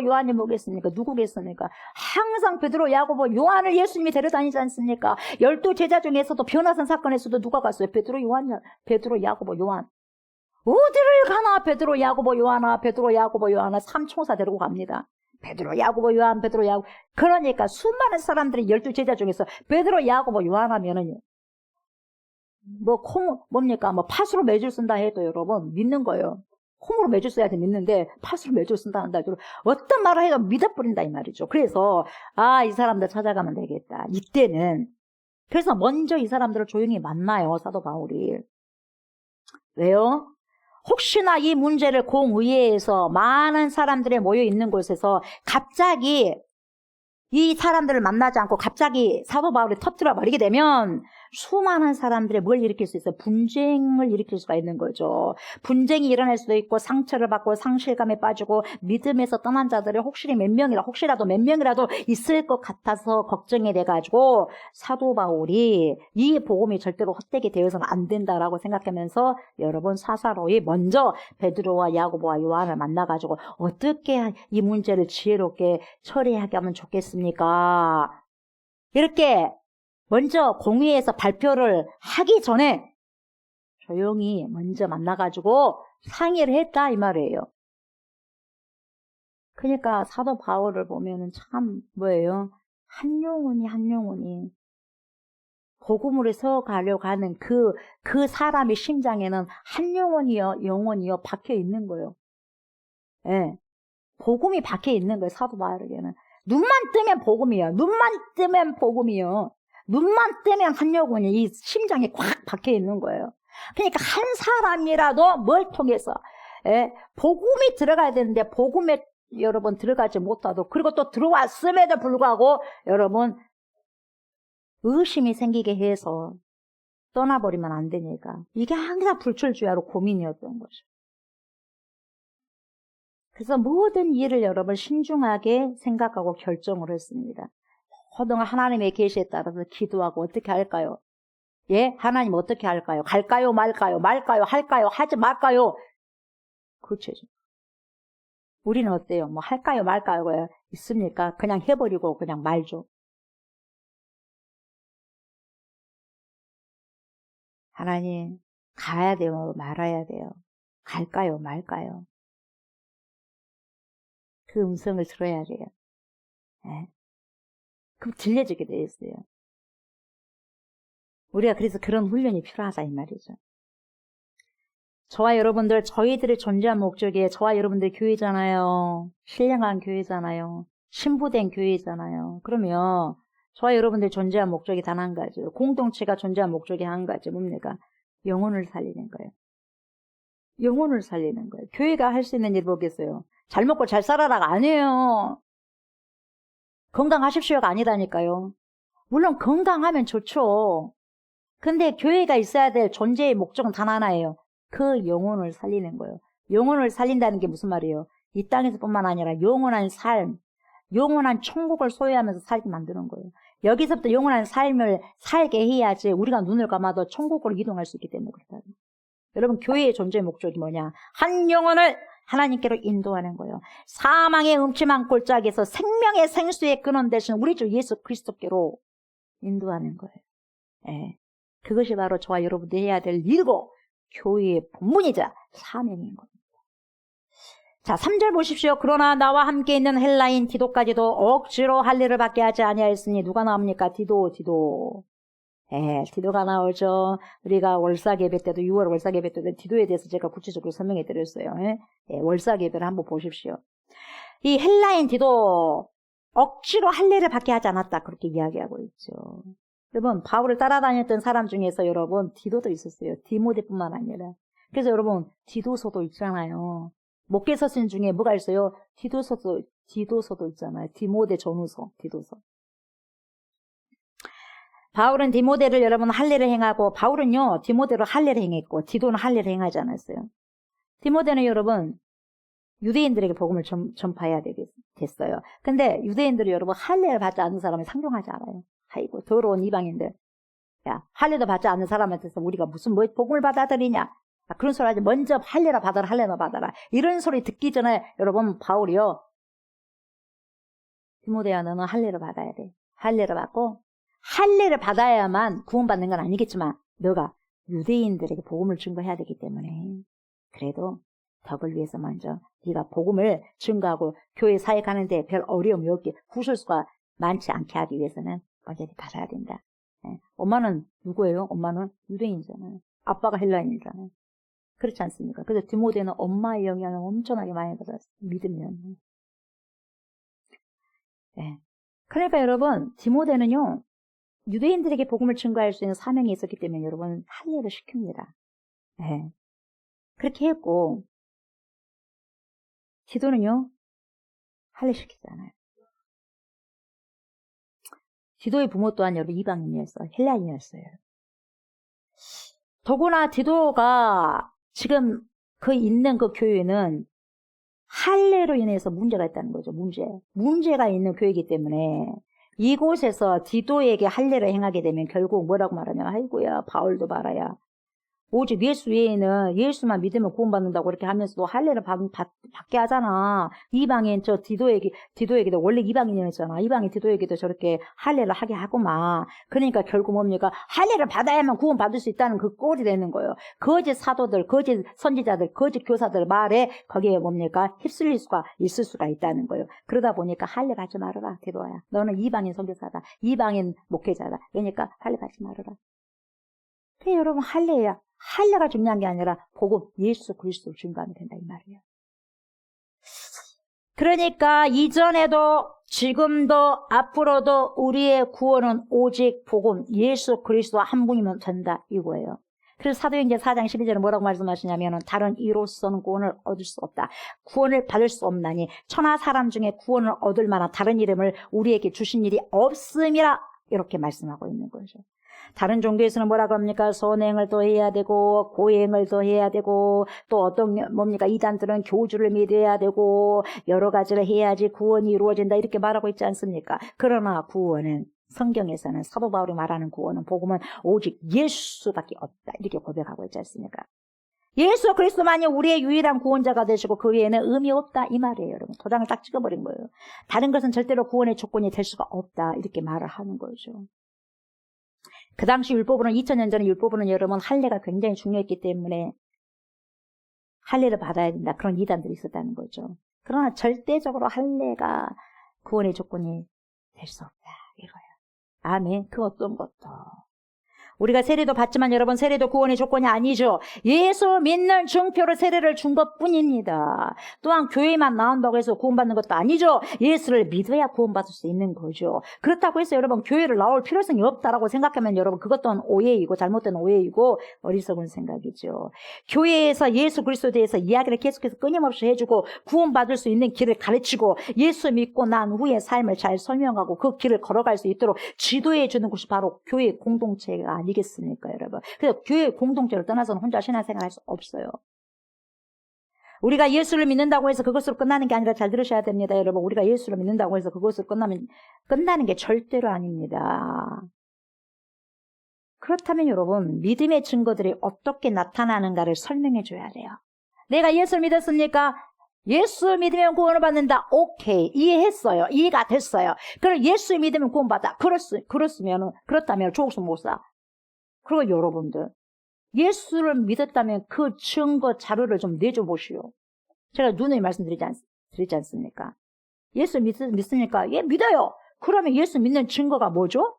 요한이 뭐겠습니까? 누구겠습니까? 항상 베드로, 야고보, 요한을 예수님이 데려다니지 않습니까? 12제자 중에서도 변화산 사건에서도 누가 갔어요? 베드로, 야고보, 요한. 어디를 가나 베드로, 야고보, 요한아 삼총사 데리고 갑니다. 베드로, 야고보, 요한. 그러니까 수많은 사람들이 12제자 중에서 베드로, 야고보, 요한 하면은 뭡니까? 팥으로 매줄 쓴다 해도 여러분 믿는 거예요. 콩으로 매줄 써야 돼 믿는데 팥으로 매줄 쓴다 한다. 어떤 말을 해도 믿어버린다 이 말이죠. 그래서 이 사람들 찾아가면 되겠다. 이때는 그래서 먼저 이 사람들을 조용히 만나요. 사도 바울이. 왜요? 혹시나 이 문제를 공의회에서 많은 사람들이 모여 있는 곳에서 갑자기 이 사람들을 만나지 않고 갑자기 사도 바울이 터뜨려 버리게 되면 수많은 사람들이 뭘 일으킬 수 있어요? 분쟁을 일으킬 수가 있는 거죠. 분쟁이 일어날 수도 있고 상처를 받고 상실감에 빠지고 믿음에서 떠난 자들이 혹시라도 몇 명이라도 있을 것 같아서 걱정이 돼가지고 사도 바울이 이 복음이 절대로 헛되게 되어서는 안 된다라고 생각하면서 여러분 사사로이 먼저 베드로와 야고보와 요한을 만나가지고 어떻게 이 문제를 지혜롭게 처리하게 하면 좋겠습니까? 이렇게 먼저 공회에서 발표를 하기 전에 조용히 먼저 만나가지고 상의를 했다 이 말이에요. 그러니까 사도 바울을 보면은 참 뭐예요? 한 영혼이 복음으로 서가려고 하는 그 사람의 심장에는 한 영혼이요 박혀 있는 거예요. 예. 복음이 박혀 있는 거예요. 사도 바울에게는. 눈만 뜨면 복음이요. 눈만 뜨면 한 영혼이 이 심장에 꽉 박혀 있는 거예요. 그러니까 한 사람이라도 뭘 통해서 복음이 들어가야 되는데 복음에 여러분 들어가지 못하도 그리고 또 들어왔음에도 불구하고 여러분 의심이 생기게 해서 떠나버리면 안 되니까 이게 항상 불철주야로 고민이었던 거죠. 그래서 모든 일을 여러분 신중하게 생각하고 결정을 했습니다. 그동안 하나님의 계시에 따라서 기도하고 어떻게 할까요? 예? 하나님 어떻게 할까요? 갈까요? 말까요? 할까요? 하지 말까요? 그렇죠. 우리는 어때요? 할까요? 말까요? 있습니까? 그냥 해버리고 그냥 말죠. 하나님, 가야 돼요? 말아야 돼요? 갈까요? 말까요? 그 음성을 들어야 돼요. 예? 그럼 들려주게 돼 있어요. 우리가 그래서 그런 훈련이 필요하다 이 말이죠. 저와 여러분들, 저희들의 존재한 목적이 저와 여러분들 교회잖아요. 신령한 교회잖아요. 신부된 교회잖아요. 그러면 저와 여러분들 존재한 목적이 단 한 가지예요. 공동체가 존재한 목적이 한 가지 뭡니까? 영혼을 살리는 거예요. 영혼을 살리는 거예요. 교회가 할 수 있는 일 뭐겠어요? 잘 먹고 잘 살아라가 아니에요. 건강하십시오가 아니다니까요. 물론 건강하면 좋죠. 근데 교회가 있어야 될 존재의 목적은 단 하나예요. 그 영혼을 살리는 거예요. 영혼을 살린다는 게 무슨 말이에요? 이 땅에서뿐만 아니라 영원한 삶, 영원한 천국을 소유하면서 살게 만드는 거예요. 여기서부터 영원한 삶을 살게 해야지 우리가 눈을 감아도 천국으로 이동할 수 있기 때문에 그렇다. 여러분, 교회의 존재의 목적이 뭐냐? 한 영혼을 하나님께로 인도하는 거예요. 사망의 음침한 골짜기에서 생명의 생수의 근원 되신 우리 주 예수 그리스도께로 인도하는 거예요. 예. 그것이 바로 저와 여러분들이 해야 될 일이고 교회의 본분이자 사명인 겁니다. 자, 3절 보십시오. 그러나 나와 함께 있는 헬라인 디도까지도 억지로 할례를 받게 하지 아니하였으니 누가 나옵니까? 디도. 디도가 나오죠. 우리가 월사예배 때도 6월 월사예배 때도 디도에 대해서 제가 구체적으로 설명해 드렸어요. 월사예배를 한번 보십시오. 이 헬라인 디도 억지로 할례를 받게 하지 않았다 그렇게 이야기하고 있죠. 여러분, 바울을 따라다녔던 사람 중에서 여러분 디도도 있었어요. 디모데뿐만 아니라. 그래서 여러분 디도서도 있잖아요. 목회서신 중에 뭐가 있어요? 디도서도 있잖아요. 디모데 전후서, 디도서. 바울은 디모데를 여러분 할례를 행하고, 바울은요 디모데로 할례를 행했고 디도는 할례를 행하지 않았어요. 디모데는 여러분 유대인들에게 복음을 전파해야 됐어요. 근데 유대인들이 여러분 할례를 받지 않는 사람을 상종하지 않아요. 아이고 더러운 이방인들. 야, 할례도 받지 않는 사람한테서 우리가 무슨 복음을 받아들이냐? 그런 소리 하지. 먼저 할례나 받아라, 할례나 받아라. 이런 소리 듣기 전에 여러분 바울이요. 디모데야, 너는 할례를 받아야 돼. 할례를 받고 할례를 받아야만 구원받는 건 아니겠지만 너가 유대인들에게 복음을 증거해야 되기 때문에 그래도 덕을 위해서 먼저 네가 복음을 증거하고 교회 사역하는데 별 어려움이 없게 구설수가 많지 않게 하기 위해서는 먼저 받아야 된다. 엄마는 누구예요? 엄마는 유대인이잖아요. 아빠가 헬라인이잖아요. 그렇지 않습니까? 그래서 디모데는 엄마의 영향을 엄청나게 많이 받았어요. 믿으면. 그러니까 여러분, 디모데는요, 유대인들에게 복음을 증거할 수 있는 사명이 있었기 때문에 여러분, 할례를 시킵니다. 그렇게 했고, 디도는요, 할례 시키지 않아요. 디도의 부모 또한 여러분 이방인이었어요. 헬라인이었어요. 더구나 디도가 지금 있는 그 교회는 할례로 인해서 문제가 있다는 거죠. 문제가 있는 교회이기 때문에 이곳에서 디도에게 할례를 행하게 되면 결국 뭐라고 말하냐? 아이고야, 바울도 말아야. 오직 예수 외에는 예수만 믿으면 구원받는다고 그렇게 하면서도 할례를 받게 하잖아. 이방인 디도에게도 원래 이방인이었잖아. 이방인 디도에게도 저렇게 할례를 하게 하고만. 그러니까 결국 뭡니까? 할례를 받아야만 구원받을 수 있다는 그 꼴이 되는 거예요. 거짓 사도들, 거짓 선지자들, 거짓 교사들 말에 거기에 뭡니까? 휩쓸릴 수가 있을 수가 있다는 거예요. 그러다 보니까 할례 받지 말아라, 디도야. 너는 이방인 선교사다. 이방인 목회자다. 그러니까 할례 받지 말아라. 그래, 여러분, 할례야. 할례가 중요한 게 아니라 복음, 예수 그리스도를 증거하면 된다 이 말이에요. 그러니까 이전에도 지금도 앞으로도 우리의 구원은 오직 복음, 예수 그리스도 한 분이면 된다 이거예요. 그래서 사도행전 4장 12절에 뭐라고 말씀하시냐면 다른 이로서는 구원을 얻을 수 없다. 구원을 받을 수 없나니 천하 사람 중에 구원을 얻을 만한 다른 이름을 우리에게 주신 일이 없음이라 이렇게 말씀하고 있는 거죠. 다른 종교에서는 뭐라고 합니까? 선행을 더 해야 되고 고행을 더 해야 되고 또 뭡니까? 이단들은 교주를 믿어야 되고 여러 가지를 해야지 구원이 이루어진다 이렇게 말하고 있지 않습니까? 그러나 구원은 성경에서는 사도 바울이 말하는 구원은 복음은 오직 예수밖에 없다 이렇게 고백하고 있지 않습니까? 예수 그리스도만이 우리의 유일한 구원자가 되시고 그 외에는 의미 없다 이 말이에요. 여러분 도장을 딱 찍어버린 거예요. 다른 것은 절대로 구원의 조건이 될 수가 없다 이렇게 말을 하는 거죠. 그 당시 율법으로는 2000년 전에 율법으로는 여러분 할례가 굉장히 중요했기 때문에 할례를 받아야 된다. 그런 이단들이 있었다는 거죠. 그러나 절대적으로 할례가 구원의 조건이 될 수 없다. 이거예요. 아멘. 그 어떤 것도. 우리가 세례도 받지만 여러분 세례도 구원의 조건이 아니죠. 예수 믿는 증표로 세례를 준 것뿐입니다. 또한 교회만 나온다고 해서 구원받는 것도 아니죠. 예수를 믿어야 구원받을 수 있는 거죠. 그렇다고 해서 여러분 교회를 나올 필요성이 없다라고 생각하면 여러분 그것 또한 오해이고 잘못된 오해이고 어리석은 생각이죠. 교회에서 예수 그리스도에 대해서 이야기를 계속해서 끊임없이 해주고 구원받을 수 있는 길을 가르치고 예수 믿고 난 후에 삶을 잘 설명하고 그 길을 걸어갈 수 있도록 지도해 주는 곳이 바로 교회 공동체가 아니겠습니까, 여러분? 그래서 교회 공동체를 떠나서는 혼자 신앙생활 할 수 없어요. 우리가 예수를 믿는다고 해서 그것으로 끝나는 게 아니라 잘 들으셔야 됩니다, 여러분. 우리가 예수를 믿는다고 해서 그것으로 끝나는 게 절대로 아닙니다. 그렇다면 여러분, 믿음의 증거들이 어떻게 나타나는가를 설명해 줘야 돼요. 내가 예수를 믿었습니까? 예수 믿으면 구원을 받는다. 오케이. 이해했어요. 이해가 됐어요. 그럼 예수 믿으면 구원받아. 그렇다면 조옥수 목사. 그리고 여러분들. 예수를 믿었다면 그 증거 자료를 좀 내줘 보시오. 제가 누누이 말씀드리지 않습니까? 예수 믿습니까? 예, 믿어요. 그러면 예수 믿는 증거가 뭐죠?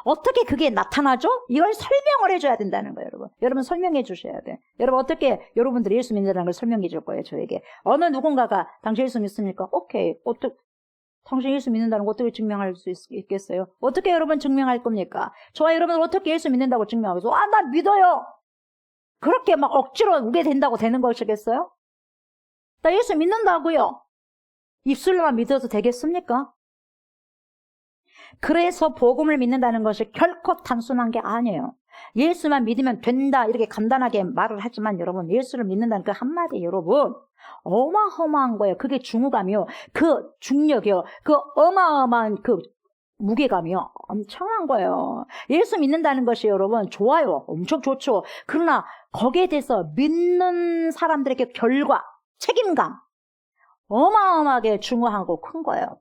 어떻게 그게 나타나죠? 이걸 설명을 해줘야 된다는 거예요, 여러분. 여러분 설명해 주셔야 돼. 여러분 어떻게 여러분들이 예수 믿는다는 걸 설명해 줄 거예요, 저에게. 어느 누군가가 당신 예수 믿습니까? 오케이. 당신 예수 믿는다는 거 어떻게 증명할 수 있겠어요? 어떻게 여러분 증명할 겁니까? 저와 여러분은 어떻게 예수 믿는다고 증명하겠어요? 나 믿어요. 그렇게 막 억지로 우게 된다고 되는 것이겠어요? 나 예수 믿는다고요. 입술로만 믿어도 되겠습니까? 그래서 복음을 믿는다는 것이 결코 단순한 게 아니에요. 예수만 믿으면 된다 이렇게 간단하게 말을 하지만 여러분 예수를 믿는다는 그 한마디 여러분 어마어마한 거예요. 그게 중후감이요. 그 중력이요. 그 어마어마한 그 무게감이요. 엄청난 거예요. 예수 믿는다는 것이 여러분 좋아요. 엄청 좋죠. 그러나 거기에 대해서 믿는 사람들에게 결과, 책임감 어마어마하게 중요하고 큰 거예요.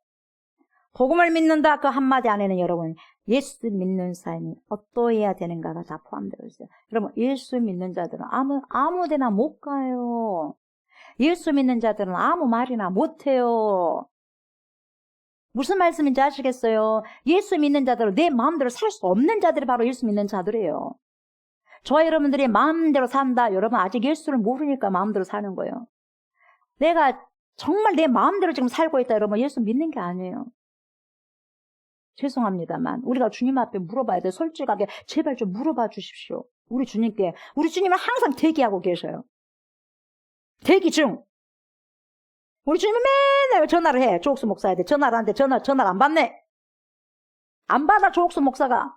복음을 믿는다 그 한마디 안에는 여러분 예수 믿는 삶이 어떠해야 되는가가 다 포함되어 있어요. 여러분 예수 믿는 자들은 아무 데나 못 가요. 예수 믿는 자들은 아무 말이나 못해요. 무슨 말씀인지 아시겠어요? 예수 믿는 자들은 내 마음대로 살 수 없는 자들이 바로 예수 믿는 자들이에요. 저와 여러분들이 마음대로 산다. 여러분 아직 예수를 모르니까 마음대로 사는 거예요. 내가 정말 내 마음대로 지금 살고 있다. 여러분 예수 믿는 게 아니에요. 죄송합니다만 우리가 주님 앞에 물어봐야 돼. 솔직하게 제발 좀 물어봐 주십시오. 우리 주님께. 우리 주님은 항상 대기하고 계셔요. 대기 중. 우리 주님은 맨날 전화를 해. 조옥수 목사한테 전화를 하는데 전화를 안 받네. 안 받아 조옥수 목사가.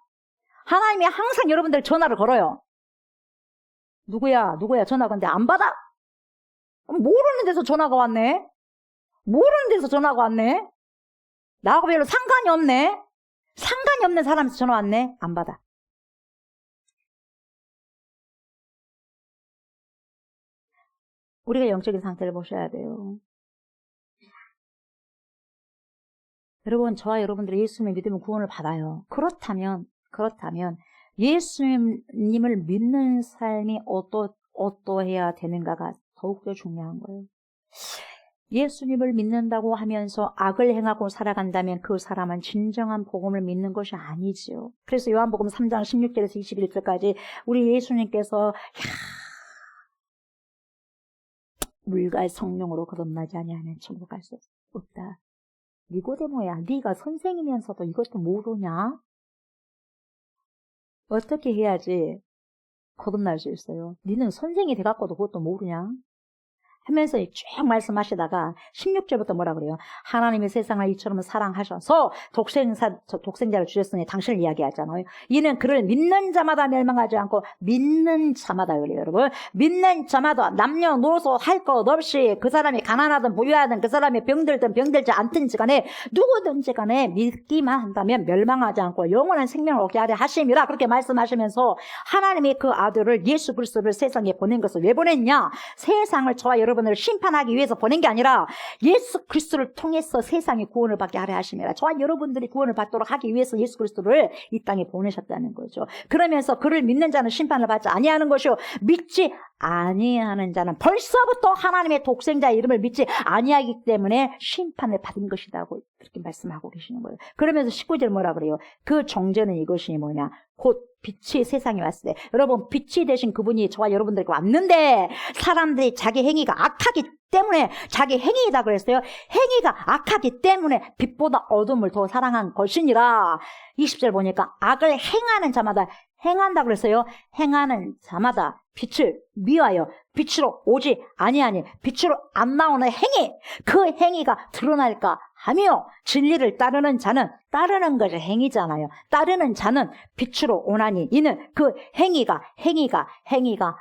하나님이 항상 여러분들 전화를 걸어요. 누구야 전화 건데 안 받아. 모르는 데서 전화가 왔네. 모르는 데서 전화가 왔네. 나하고 별로 상관이 없네. 상관이 없는 사람에서 전화 왔네. 안 받아. 우리가 영적인 상태를 보셔야 돼요. 여러분, 저와 여러분들이 예수님을 믿으면 구원을 받아요. 그렇다면 예수님을 믿는 삶이 어떠해야 되는가가 더욱더 중요한 거예요. 예수님을 믿는다고 하면서 악을 행하고 살아간다면 그 사람은 진정한 복음을 믿는 것이 아니지요. 그래서 요한복음 3장 16절에서 21절까지 우리 예수님께서 물과 성령으로 거듭나지 아니하면 천국 갈 수 없다. 니고데모야, 네가 선생이면서도 이것도 모르냐? 어떻게 해야지 거듭날 수 있어요? 니는 선생이 돼갖고도 그것도 모르냐? 하면서 쭉 말씀하시다가 16절부터 뭐라 그래요? 하나님이 세상을 이처럼 사랑하셔서 독생자를 주셨으니 당신을 이야기하잖아요. 이는 그를 믿는 자마다 멸망하지 않고 믿는 자마다 그래요, 여러분. 믿는 자마다 남녀노소 할 것 없이 그 사람이 가난하든 부유하든 그 사람이 병들든 병들지 않든지 간에 누구든지 간에 믿기만 한다면 멸망하지 않고 영원한 생명을 얻게 하려 하심이라 그렇게 말씀하시면서 하나님이 그 아들을 예수 그리스도를 세상에 보낸 것을 왜 보냈냐? 세상을 저와 여러분을 심판하기 위해서 보낸 게 아니라 예수 그리스도를 통해서 세상이 구원을 받게 하려 하심이라. 저와 여러분들이 구원을 받도록 하기 위해서 예수 그리스도를 이 땅에 보내셨다는 거죠. 그러면서 그를 믿는 자는 심판을 받지 아니하는 것이요 믿지 아니하는 자는 벌써부터 하나님의 독생자의 이름을 믿지 아니하기 때문에 심판을 받은 것이라고 그렇게 말씀하고 계시는 거예요. 그러면서 19절 뭐라 그래요? 그 정죄는 이것이 뭐냐? 곧 빛이 세상에 왔을 때, 여러분 빛이 되신 그분이 저와 여러분들에게 왔는데 사람들이 자기 행위가 악하기 때문에, 자기 행위이다 그랬어요. 행위가 악하기 때문에 빛보다 어둠을 더 사랑한 것이니라. 20절 보니까 악을 행하는 자마다, 행한다 그랬어요. 행하는 자마다 빛을 미워하여 빛으로 오지 아니하니, 빛으로 안 나오는 행위, 그 행위가 드러날까 하며, 진리를 따르는 자는, 따르는 것이 행위잖아요. 따르는 자는 빛으로 오나니 이는 그 행위가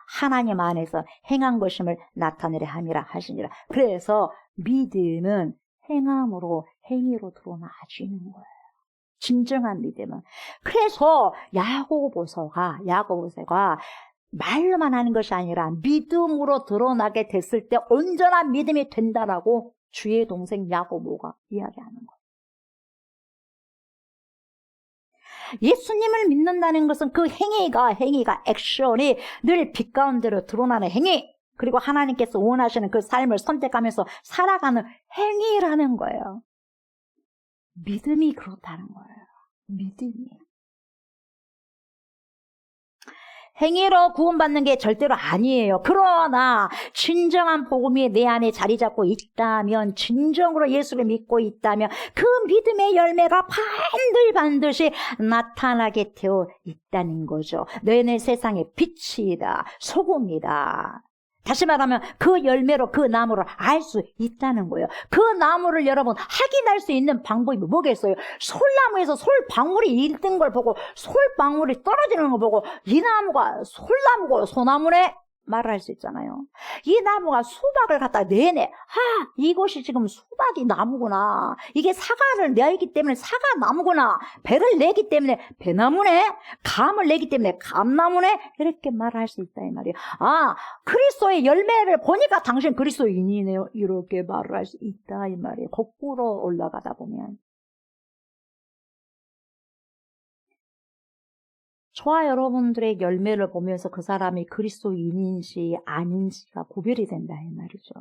하나님 안에서 행한 것임을 나타내려 함이라 하시니라. 그래서 믿음은 행함으로, 행위로 드러나지는 거예요. 진정한 믿음은. 그래서 야고보서가 말로만 하는 것이 아니라 믿음으로 드러나게 됐을 때 온전한 믿음이 된다라고 주의 동생 야고보가 이야기하는 거예요. 예수님을 믿는다는 것은 그 행위가 액션이 늘 빛 가운데로 드러나는 행위, 그리고 하나님께서 원하시는 그 삶을 선택하면서 살아가는 행위라는 거예요. 믿음이 그렇다는 거예요. 믿음이. 행위로 구원받는 게 절대로 아니에요. 그러나 진정한 복음이 내 안에 자리 잡고 있다면, 진정으로 예수를 믿고 있다면 그 믿음의 열매가 반드시 나타나게 되어 있다는 거죠. 너희는 세상의 빛이다, 소금이다. 다시 말하면 그 열매로, 그 나무를 알 수 있다는 거예요. 그 나무를 여러분 확인할 수 있는 방법이 뭐겠어요? 솔나무에서 솔방울이 있는 걸 보고, 솔방울이 떨어지는 걸 보고 이 나무가 솔나무고 소나무네 말을 할 수 있잖아요. 이 나무가 수박을 갖다 내네, 이것이 지금 수박이 나무구나. 이게 사과를 내기 때문에 사과 나무구나. 배를 내기 때문에 배나무네. 감을 내기 때문에 감나무네. 이렇게 말을 할 수 있다 이 말이에요. 그리스도의 열매를 보니까 당신 그리스도인이네요. 이렇게 말을 할 수 있다 이 말이에요. 거꾸로 올라가다 보면. 저와 여러분들의 열매를 보면서 그 사람이 그리스도인인지 아닌지가 구별이 된다 이 말이죠.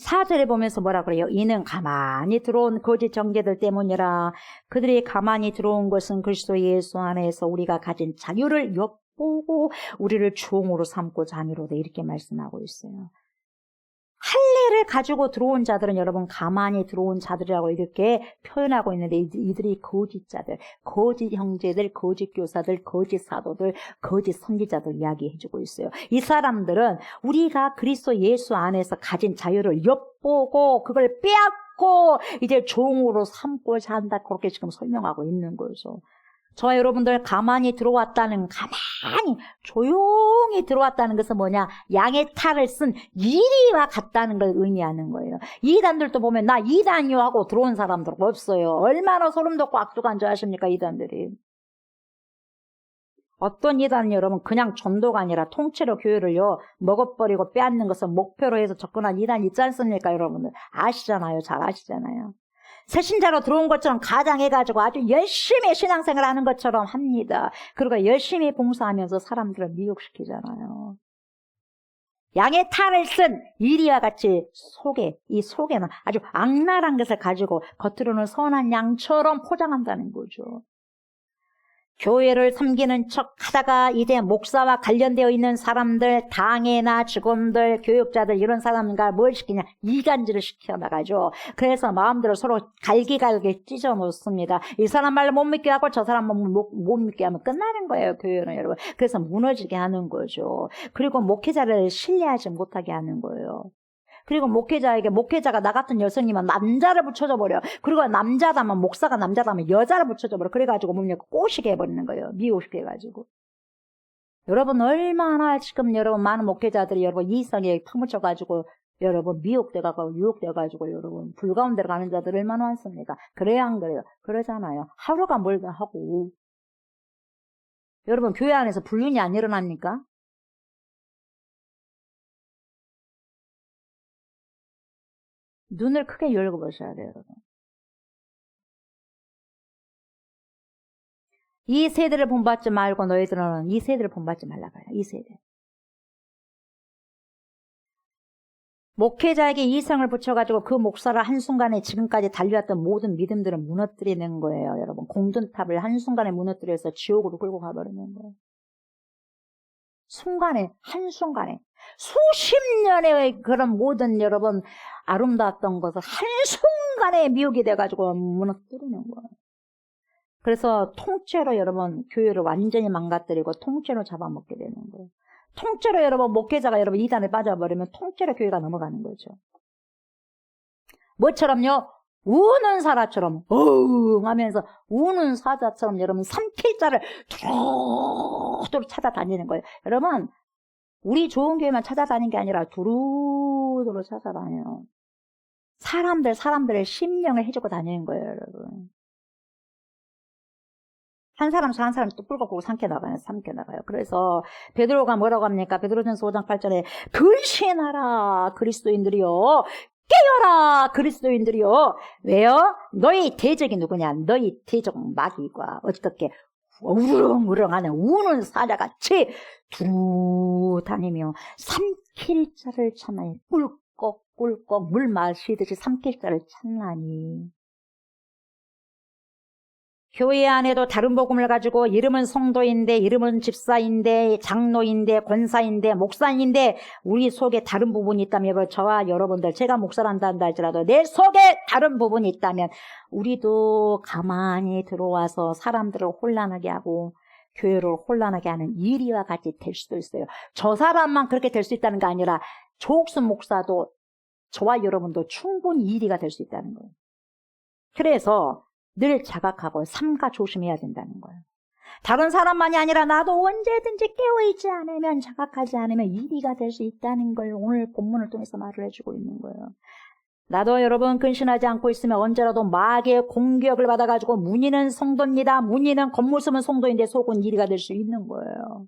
4절에 보면서 뭐라 그래요? 이는 가만히 들어온 거짓 정죄들 때문이라. 그들이 가만히 들어온 것은 그리스도 예수 안에서 우리가 가진 자유를 엿보고 우리를 종으로 삼고자 함이로다, 이렇게 말씀하고 있어요. 할례를 가지고 들어온 자들은 여러분 가만히 들어온 자들이라고 이렇게 표현하고 있는데, 이들이 거짓 자들, 거짓 형제들, 거짓 교사들, 거짓 사도들, 거짓 선지자들 이야기해주고 있어요. 이 사람들은 우리가 그리스도 예수 안에서 가진 자유를 엿보고 그걸 빼앗고 이제 종으로 삼고자 한다, 그렇게 지금 설명하고 있는 거죠. 저와 여러분들 가만히 들어왔다는, 가만히 조용히 들어왔다는 것은 뭐냐? 양의 탈을 쓴 이리와 같다는 걸 의미하는 거예요. 이단들도 보면 나 이단이요 하고 들어온 사람들 없어요. 얼마나 소름 돋고 악독한 줄 아십니까, 이단들이. 어떤 이단은 여러분 그냥 전도가 아니라 통째로 교회를요 먹어버리고 빼앗는 것을 목표로 해서 접근한 이단 있지 않습니까? 여러분들 아시잖아요. 잘 아시잖아요. 새신자로 들어온 것처럼 가장해가지고 아주 열심히 신앙생활 하는 것처럼 합니다. 그리고 열심히 봉사하면서 사람들을 미혹시키잖아요. 양의 탈을 쓴 이리와 같이 이 속에는 아주 악랄한 것을 가지고 겉으로는 선한 양처럼 포장한다는 거죠. 교회를 섬기는 척 하다가 이제 목사와 관련되어 있는 사람들, 당회나 직원들, 교육자들, 이런 사람과 뭘 시키냐? 이간질을 시켜나가죠. 그래서 마음대로 서로 갈기갈기 찢어 놓습니다. 이 사람 말로 못 믿게 하고 저 사람 못 믿게 하면 끝나는 거예요, 교회는 여러분. 그래서 무너지게 하는 거죠. 그리고 목회자를 신뢰하지 못하게 하는 거예요. 그리고 목회자가 나 같은 여성이면 남자를 붙여줘 버려. 그리고 남자다면, 목사가 남자다면 여자를 붙여줘 버려. 그래가지고 뭡니까? 꼬시게 해버리는 거예요. 미혹시켜 해가지고. 여러분 얼마나 지금 여러분 많은 목회자들이 여러분 이성에 파묻혀가지고 여러분 미혹돼가고 유혹돼가지고 여러분 불가운데로 가는 자들 얼마나 많습니까? 그래야 안 그래요? 그러잖아요. 하루가 멀다 하고. 여러분 교회 안에서 불륜이 안 일어납니까? 눈을 크게 열고 보셔야 돼요, 여러분. 이 세대를 본받지 말고 너희들은 이 세대를 본받지 말라고 해요. 이 세대. 목회자에게 이성을 붙여가지고 그 목사를 한순간에 지금까지 달려왔던 모든 믿음들을 무너뜨리는 거예요. 여러분, 공든탑을 한순간에 무너뜨려서 지옥으로 끌고 가버리는 거예요. 순간에, 한순간에 수십 년의 그런 모든 여러분 아름다웠던 것을 한순간에 미혹이 돼가지고 무너뜨리는 거예요. 그래서 통째로 여러분 교회를 완전히 망가뜨리고 통째로 잡아먹게 되는 거예요. 통째로 여러분 목회자가 여러분 이단에 빠져버리면 통째로 교회가 넘어가는 거죠. 뭐처럼요? 우는 사자처럼 어흥 하면서 우는 사자처럼 여러분 삼킬자를 두루두루 찾아다니는 거예요. 여러분 우리 좋은 교회만 찾아다니는 게 아니라 두루두루 찾아다녀요. 사람들의 심령을 해주고 다니는 거예요. 여러분. 한 사람 또 뿔고 삼켜 나가요. 그래서 베드로가 뭐라고 합니까? 베드로전서 5장 8절에 근신하라 그리스도인들이요. 깨어라 그리스도인들이요. 왜요? 너희 대적이 누구냐? 너희 대적 마귀가 어떻게 우렁우렁하는 우는 사자같이 두루 다니며 삼킬 자를 찾나니 꿀꺽꿀꺽 물 마시듯이 삼킬 자를 찾나니. 교회 안에도 다른 복음을 가지고 이름은 성도인데 이름은 집사인데 장로인데 권사인데 목사인데 우리 속에 다른 부분이 있다면 저와 여러분들 제가 목사란다 한다 할지라도 내 속에 다른 부분이 있다면 우리도 가만히 들어와서 사람들을 혼란하게 하고 교회를 혼란하게 하는 이리와 같이 될 수도 있어요. 저 사람만 그렇게 될 수 있다는 게 아니라 조옥순 목사도 저와 여러분도 충분히 이리가 될 수 있다는 거예요. 그래서 늘 자각하고 삼가 조심해야 된다는 거예요. 다른 사람만이 아니라 나도 언제든지 깨어있지 않으면 자각하지 않으면 이리가 될 수 있다는 걸 오늘 본문을 통해서 말을 해주고 있는 거예요. 나도 여러분 근신하지 않고 있으면 언제라도 마귀의 공격을 받아가지고 문의는 성도입니다. 문의는 겉모습은 성도인데 속은 이리가 될 수 있는 거예요.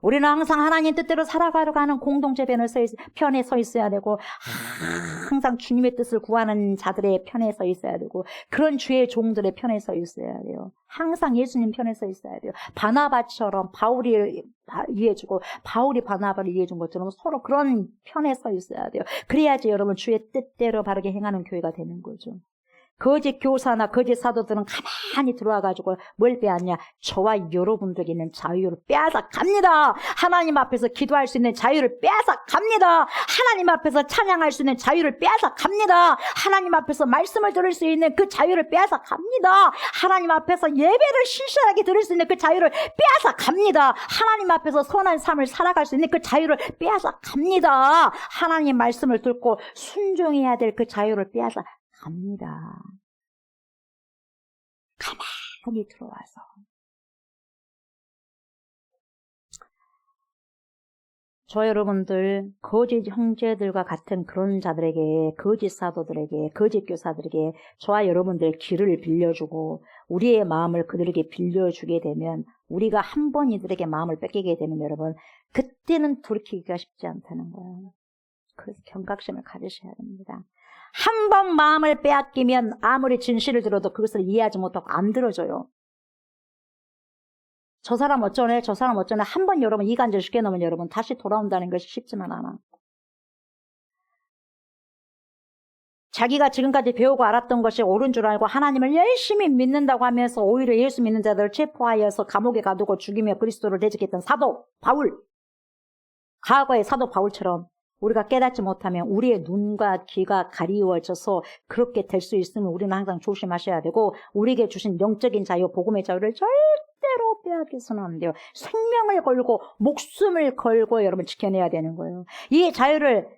우리는 항상 하나님 뜻대로 살아가려고 하는 공동체 편에 서 있어야 되고 항상 주님의 뜻을 구하는 자들의 편에 서 있어야 되고 그런 주의 종들의 편에 서 있어야 돼요. 항상 예수님 편에 서 있어야 돼요. 바나바처럼 바울이 이해해주고 바울이 바나바를 이해해준 것처럼 서로 그런 편에 서 있어야 돼요. 그래야지 여러분 주의 뜻대로 바르게 행하는 교회가 되는 거죠. 거짓 교사나 거짓 사도들은 가만히 들어와가지고 뭘 빼앗냐? 저와 여러분들이 있는 자유를 빼앗아 갑니다. 하나님 앞에서 기도할 수 있는 자유를 빼앗아 갑니다. 하나님 앞에서 찬양할 수 있는 자유를 빼앗아 갑니다. 하나님 앞에서 말씀을 들을 수 있는 그 자유를 빼앗아 갑니다. 하나님 앞에서 예배를 신실하게 들을 수 있는 그 자유를 빼앗아 갑니다. 하나님 앞에서 선한 삶을 살아갈 수 있는 그 자유를 빼앗아 갑니다. 하나님 말씀을 듣고 순종해야 될 그 자유를 빼앗아 갑니다. 가만히 들어와서 저 여러분들 거짓 형제들과 같은 그런 자들에게 거짓 사도들에게 거짓 교사들에게 저와 여러분들 길을 빌려주고 우리의 마음을 그들에게 빌려주게 되면 우리가 한 번 이들에게 마음을 뺏기게 되면 여러분 그때는 돌이키기가 쉽지 않다는 거예요. 그래서 경각심을 가지셔야 됩니다. 한 번 마음을 빼앗기면 아무리 진실을 들어도 그것을 이해하지 못하고 안 들어줘요. 저 사람 어쩌네 저 사람 어쩌네 한 번 여러분 이간질 시켜놓으면 여러분 다시 돌아온다는 것이 쉽지만 않아. 자기가 지금까지 배우고 알았던 것이 옳은 줄 알고 하나님을 열심히 믿는다고 하면서 오히려 예수 믿는 자들을 체포하여서 감옥에 가두고 죽이며 그리스도를 대적했던 사도 바울, 과거의 사도 바울처럼 우리가 깨닫지 못하면 우리의 눈과 귀가 가리워져서 그렇게 될 수 있으면 우리는 항상 조심하셔야 되고 우리에게 주신 영적인 자유, 복음의 자유를 절대로 빼앗겨서는 안 돼요. 생명을 걸고 목숨을 걸고 여러분 지켜내야 되는 거예요. 이 자유를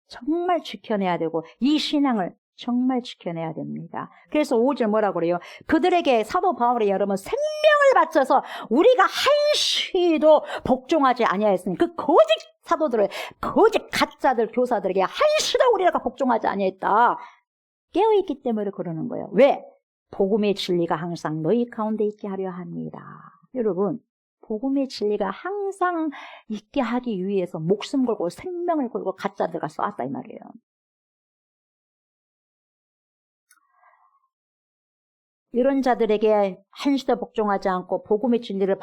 정말 지켜내야 되고 이 신앙을 정말 지켜내야 됩니다. 그래서 5절 뭐라고 그래요? 그들에게 사도 바울이 여러분 생명을 바쳐서 우리가 한시도 복종하지 아니하였으니 그 거짓 사도들을 거짓 가짜들 교사들에게 한시도 우리가 복종하지 아니했다. 깨어있기 때문에 그러는 거예요. 왜? 복음의 진리가 항상 너희 가운데 있게 하려 합니다. 여러분 복음의 진리가 항상 있게 하기 위해서 목숨 걸고 생명을 걸고 가짜들과 싸웠다 이 말이에요. 이런 자들에게 한시도 복종하지 않고 복음의 진리를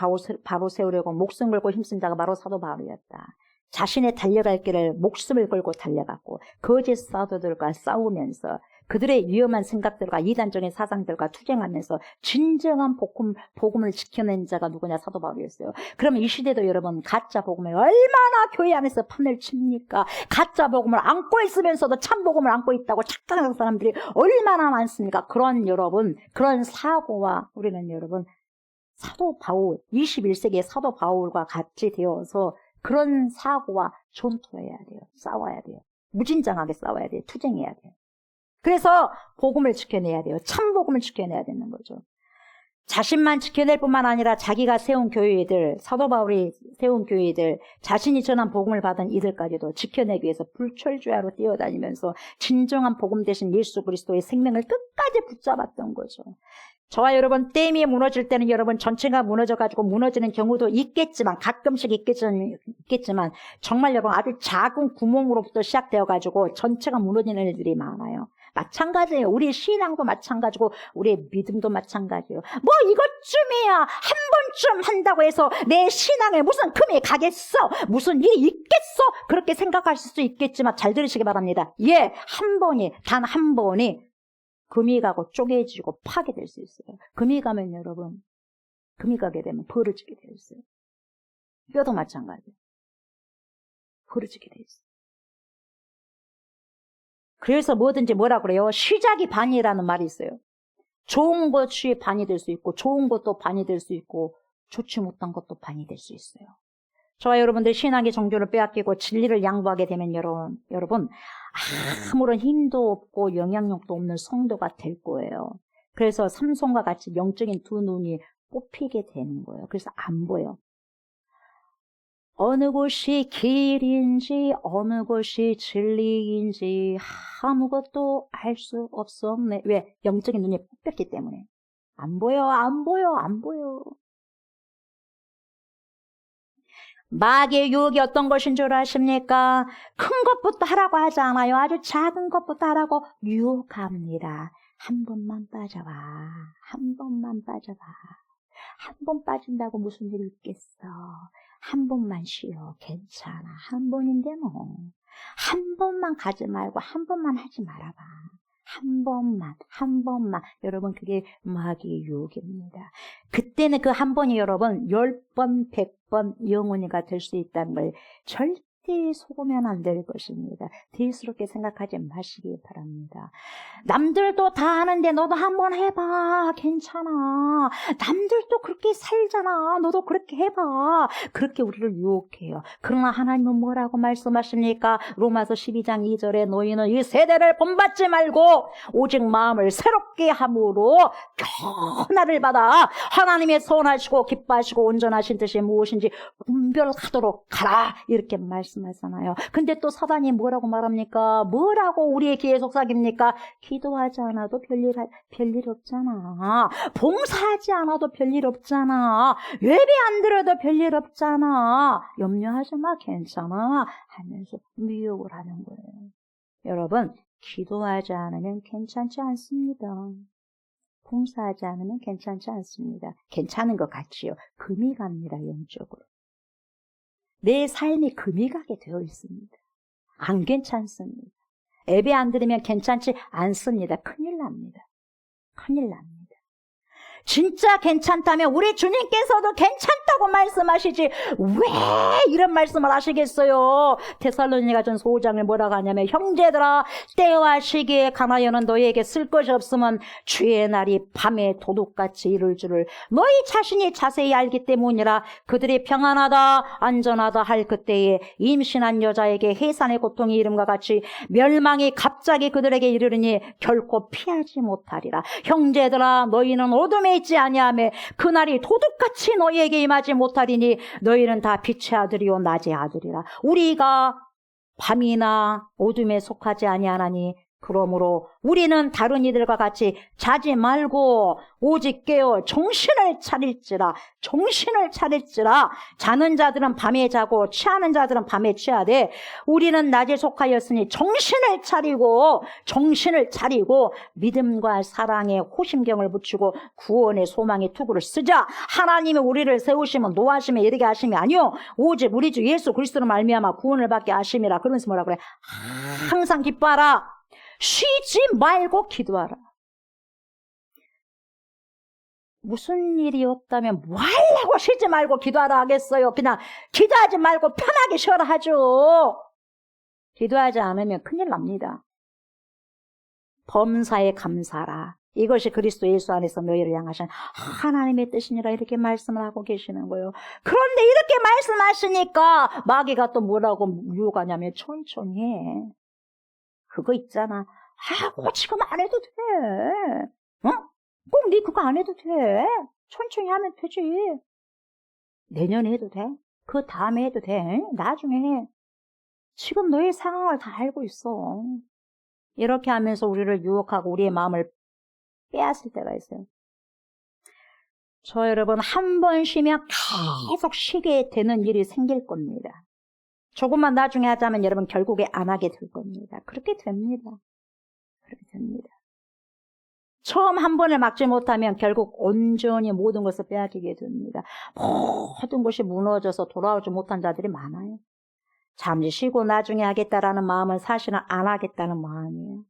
바로 세우려고 목숨 걸고 힘쓴 자가 바로 사도 바울이었다. 자신의 달려갈 길을 목숨을 걸고 달려갔고 거짓 사도들과 싸우면서 그들의 위험한 생각들과 이단적인 사상들과 투쟁하면서 진정한 복음을 지켜낸 자가 누구냐? 사도 바울이었어요. 그러면 이 시대도 여러분 가짜 복음에 얼마나 교회 안에서 판을 칩니까? 가짜 복음을 안고 있으면서도 참 복음을 안고 있다고 착각하는 사람들이 얼마나 많습니까? 그런 사고와 우리는 여러분 사도 바울, 21세기의 사도 바울과 같이 되어서 그런 사고와 존투해야 돼요. 싸워야 돼요. 무진장하게 싸워야 돼요. 투쟁해야 돼요. 그래서 복음을 지켜내야 돼요. 참 복음을 지켜내야 되는 거죠. 자신만 지켜낼 뿐만 아니라 자기가 세운 교회들, 사도 바울이 세운 교회들, 자신이 전한 복음을 받은 이들까지도 지켜내기 위해서 불철주야로 뛰어다니면서 진정한 복음 대신 예수 그리스도의 생명을 끝까지 붙잡았던 거죠. 저와 여러분 댐이 무너질 때는 여러분 전체가 무너져가지고 무너지는 경우도 있겠지만 가끔씩 있겠지만 정말 여러분 아주 작은 구멍으로부터 시작되어가지고 전체가 무너지는 일들이 많아요. 마찬가지예요. 우리 신앙도 마찬가지고 우리의 믿음도 마찬가지예요. 뭐 이것쯤이야 한 번쯤 한다고 해서 내 신앙에 무슨 금이 가겠어? 무슨 일이 있겠어? 그렇게 생각하실 수 있겠지만 잘 들으시기 바랍니다. 예, 단 한 번이 금이 가고 쪼개지고 파괴될 수 있어요. 금이 가면 여러분, 금이 가게 되면 벌어지게 되어 있어요. 뼈도 마찬가지예요. 벌어지게 되어 있어요. 그래서 뭐든지 뭐라 그래요? 시작이 반이라는 말이 있어요. 좋은 것이 반이 될 수 있고 좋은 것도 반이 될 수 있고 좋지 못한 것도 반이 될 수 있어요. 저와 여러분들 신앙의 정조를 빼앗기고 진리를 양보하게 되면 여러분 아무런 힘도 없고 영향력도 없는 성도가 될 거예요. 그래서 삼손과 같이 영적인 두 눈이 뽑히게 되는 거예요. 그래서 안 보여. 어느 곳이 길인지 어느 곳이 진리인지 아무것도 알 수 없었네. 왜? 영적인 눈이 뽑혔기 때문에. 안 보여. 마귀의 유혹이 어떤 것인 줄 아십니까? 큰 것부터 하라고 하지 않아요. 아주 작은 것부터 하라고 유혹합니다. 한 번만 빠져봐. 한 번만 빠져봐. 한 번 빠진다고 무슨 일이 있겠어. 한 번만 쉬어. 괜찮아. 한 번인데 뭐. 한 번만 가지 말고 한 번만 하지 말아봐. 한 번만. 여러분 그게 마귀의 유혹입니다. 그때는 그 한 번이 여러분 10번, 100번 영원히가 될 수 있다는 걸 절대 속으면 안 될 것입니다. 대수롭게 생각하지 마시기 바랍니다. 남들도 다 하는데 너도 한번 해봐. 괜찮아. 남들도 그렇게 살잖아. 너도 그렇게 해봐. 그렇게 우리를 유혹해요. 그러나 하나님은 뭐라고 말씀하십니까? 로마서 12장 2절에 너희는 이 세대를 본받지 말고 오직 마음을 새롭게 함으로 변화를 받아 하나님의 선하시고 기뻐하시고 온전하신 뜻이 무엇인지 분별하도록 가라. 이렇게 말씀하잖아요. 근데 또 사단이 뭐라고 말합니까? 뭐라고 우리의 귀에 속삭입니까? 기도하지 않아도 별일 없잖아. 봉사하지 않아도 별일 없잖아. 예배 안 드려도 별일 없잖아. 염려하지 마. 괜찮아. 하면서 미혹을 하는 거예요. 여러분, 기도하지 않으면 괜찮지 않습니다. 봉사하지 않으면 괜찮지 않습니다. 괜찮은 것 같지요. 금이 갑니다. 영적으로. 내 삶이 금이 가게 되어 있습니다. 안 괜찮습니다. 예배 안 드리면 괜찮지 않습니다. 큰일 납니다. 진짜 괜찮다면 우리 주님께서도 괜찮다고 말씀하시지 왜 이런 말씀을 하시겠어요? 데살로니가전서 5장을 뭐라고 하냐면 형제들아 때와 시기에 강하여는 너희에게 쓸 것이 없으면 주의 날이 밤에 도둑같이 이를 줄을 너희 자신이 자세히 알기 때문이라. 그들이 평안하다 안전하다 할 그때에 임신한 여자에게 해산의 고통이 이름과 같이 멸망이 갑자기 그들에게 이르르니 결코 피하지 못하리라. 형제들아 너희는 어둠에 있지 아니하며 그날이 도둑같이 너희에게 임하지 못하리니 너희는 다 빛의 아들이요 낮의 아들이라. 우리가 밤이나 어둠에 속하지 아니하나니 그러므로 우리는 다른 이들과 같이 자지 말고 오직 깨어 정신을 차릴지라. 정신을 차릴지라. 자는 자들은 밤에 자고 취하는 자들은 밤에 취하되 우리는 낮에 속하였으니 정신을 차리고 믿음과 사랑에 호심경을 붙이고 구원의 소망의 투구를 쓰자. 하나님이 우리를 세우시면 노하심에 이르게 하심이 아니요 오직 우리 주 예수 그리스도로 말미암아 구원을 받게 하심이라. 그러면서 뭐라 그래? 항상 기뻐하라. 쉬지 말고 기도하라. 무슨 일이 없다면 뭐 하려고 쉬지 말고 기도하라 하겠어요? 그냥 기도하지 말고 편하게 쉬어라 하죠. 기도하지 않으면 큰일 납니다. 범사에 감사라. 이것이 그리스도 예수 안에서 너희를 향하신 하나님의 뜻이니라 이렇게 말씀을 하고 계시는 거예요. 그런데 이렇게 말씀하시니까 마귀가 또 뭐라고 유혹하냐면 천천히 해. 그거 있잖아. 지금 안 해도 돼. 꼭 네 그거 안 해도 돼. 천천히 하면 되지. 내년에 해도 돼. 그 다음에 해도 돼. 나중에 해. 지금 너의 상황을 다 알고 있어. 이렇게 하면서 우리를 유혹하고 우리의 마음을 빼앗을 때가 있어요. 저 여러분 한 번 쉬면 계속 쉬게 되는 일이 생길 겁니다. 조금만 나중에 하자면 여러분 결국에 안 하게 될 겁니다. 그렇게 됩니다. 그렇게 됩니다. 처음 한 번을 막지 못하면 결국 온전히 모든 것을 빼앗기게 됩니다. 모든 것이 무너져서 돌아오지 못한 자들이 많아요. 잠시 쉬고 나중에 하겠다라는 마음은 사실은 안 하겠다는 마음이에요.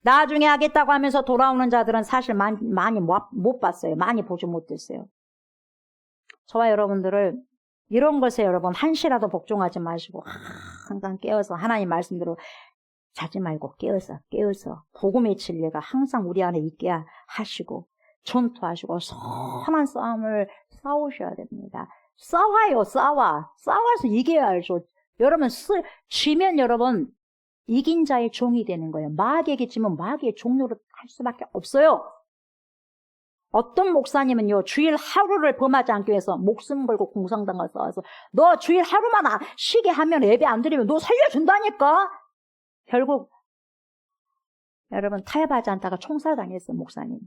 나중에 하겠다고 하면서 돌아오는 자들은 사실 많이 못 봤어요. 많이 보지 못했어요. 저와 여러분들을 이런 것에 여러분 한시라도 복종하지 마시고 항상 깨어서 하나님 말씀대로 자지 말고 깨어서 복음의 진리가 항상 우리 안에 있게 하시고 전투하시고 선한 싸움을 싸우셔야 됩니다. 싸워서 이겨야죠. 여러분 지면 여러분 이긴 자의 종이 되는 거예요. 마귀에게 지면 마귀의 종로로 할 수밖에 없어요. 어떤 목사님은요 주일 하루를 범하지 않기 위해서 목숨 걸고 공상당을 써서 너 주일 하루만 쉬게 하면 예배 안 드리면 너 살려준다니까. 결국 여러분 타협하지 않다가 총살당했어요. 목사님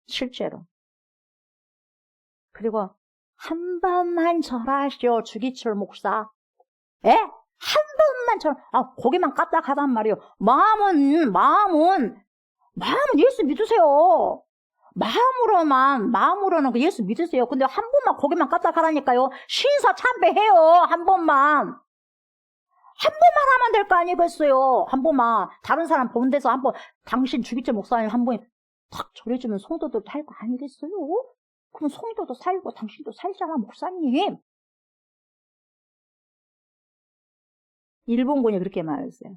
실제로. 그리고 한 번만 절하시오 주기철 목사. 한 번만 고개만 까딱하단 말이에요. 마음은 예수 믿으세요. 마음으로는 그 예수 믿으세요. 근데 한 번만 고개만 까딱하라니까요. 신사 참배해요. 한 번만 하면 될 거 아니겠어요. 한 번만 다른 사람 본 데서 한 번 당신 주기철 목사님 한 번에 탁 절해주면 성도들 할 거 아니겠어요? 그럼 성도도 살고 당신도 살잖아 목사님. 일본군이 그렇게 말했어요.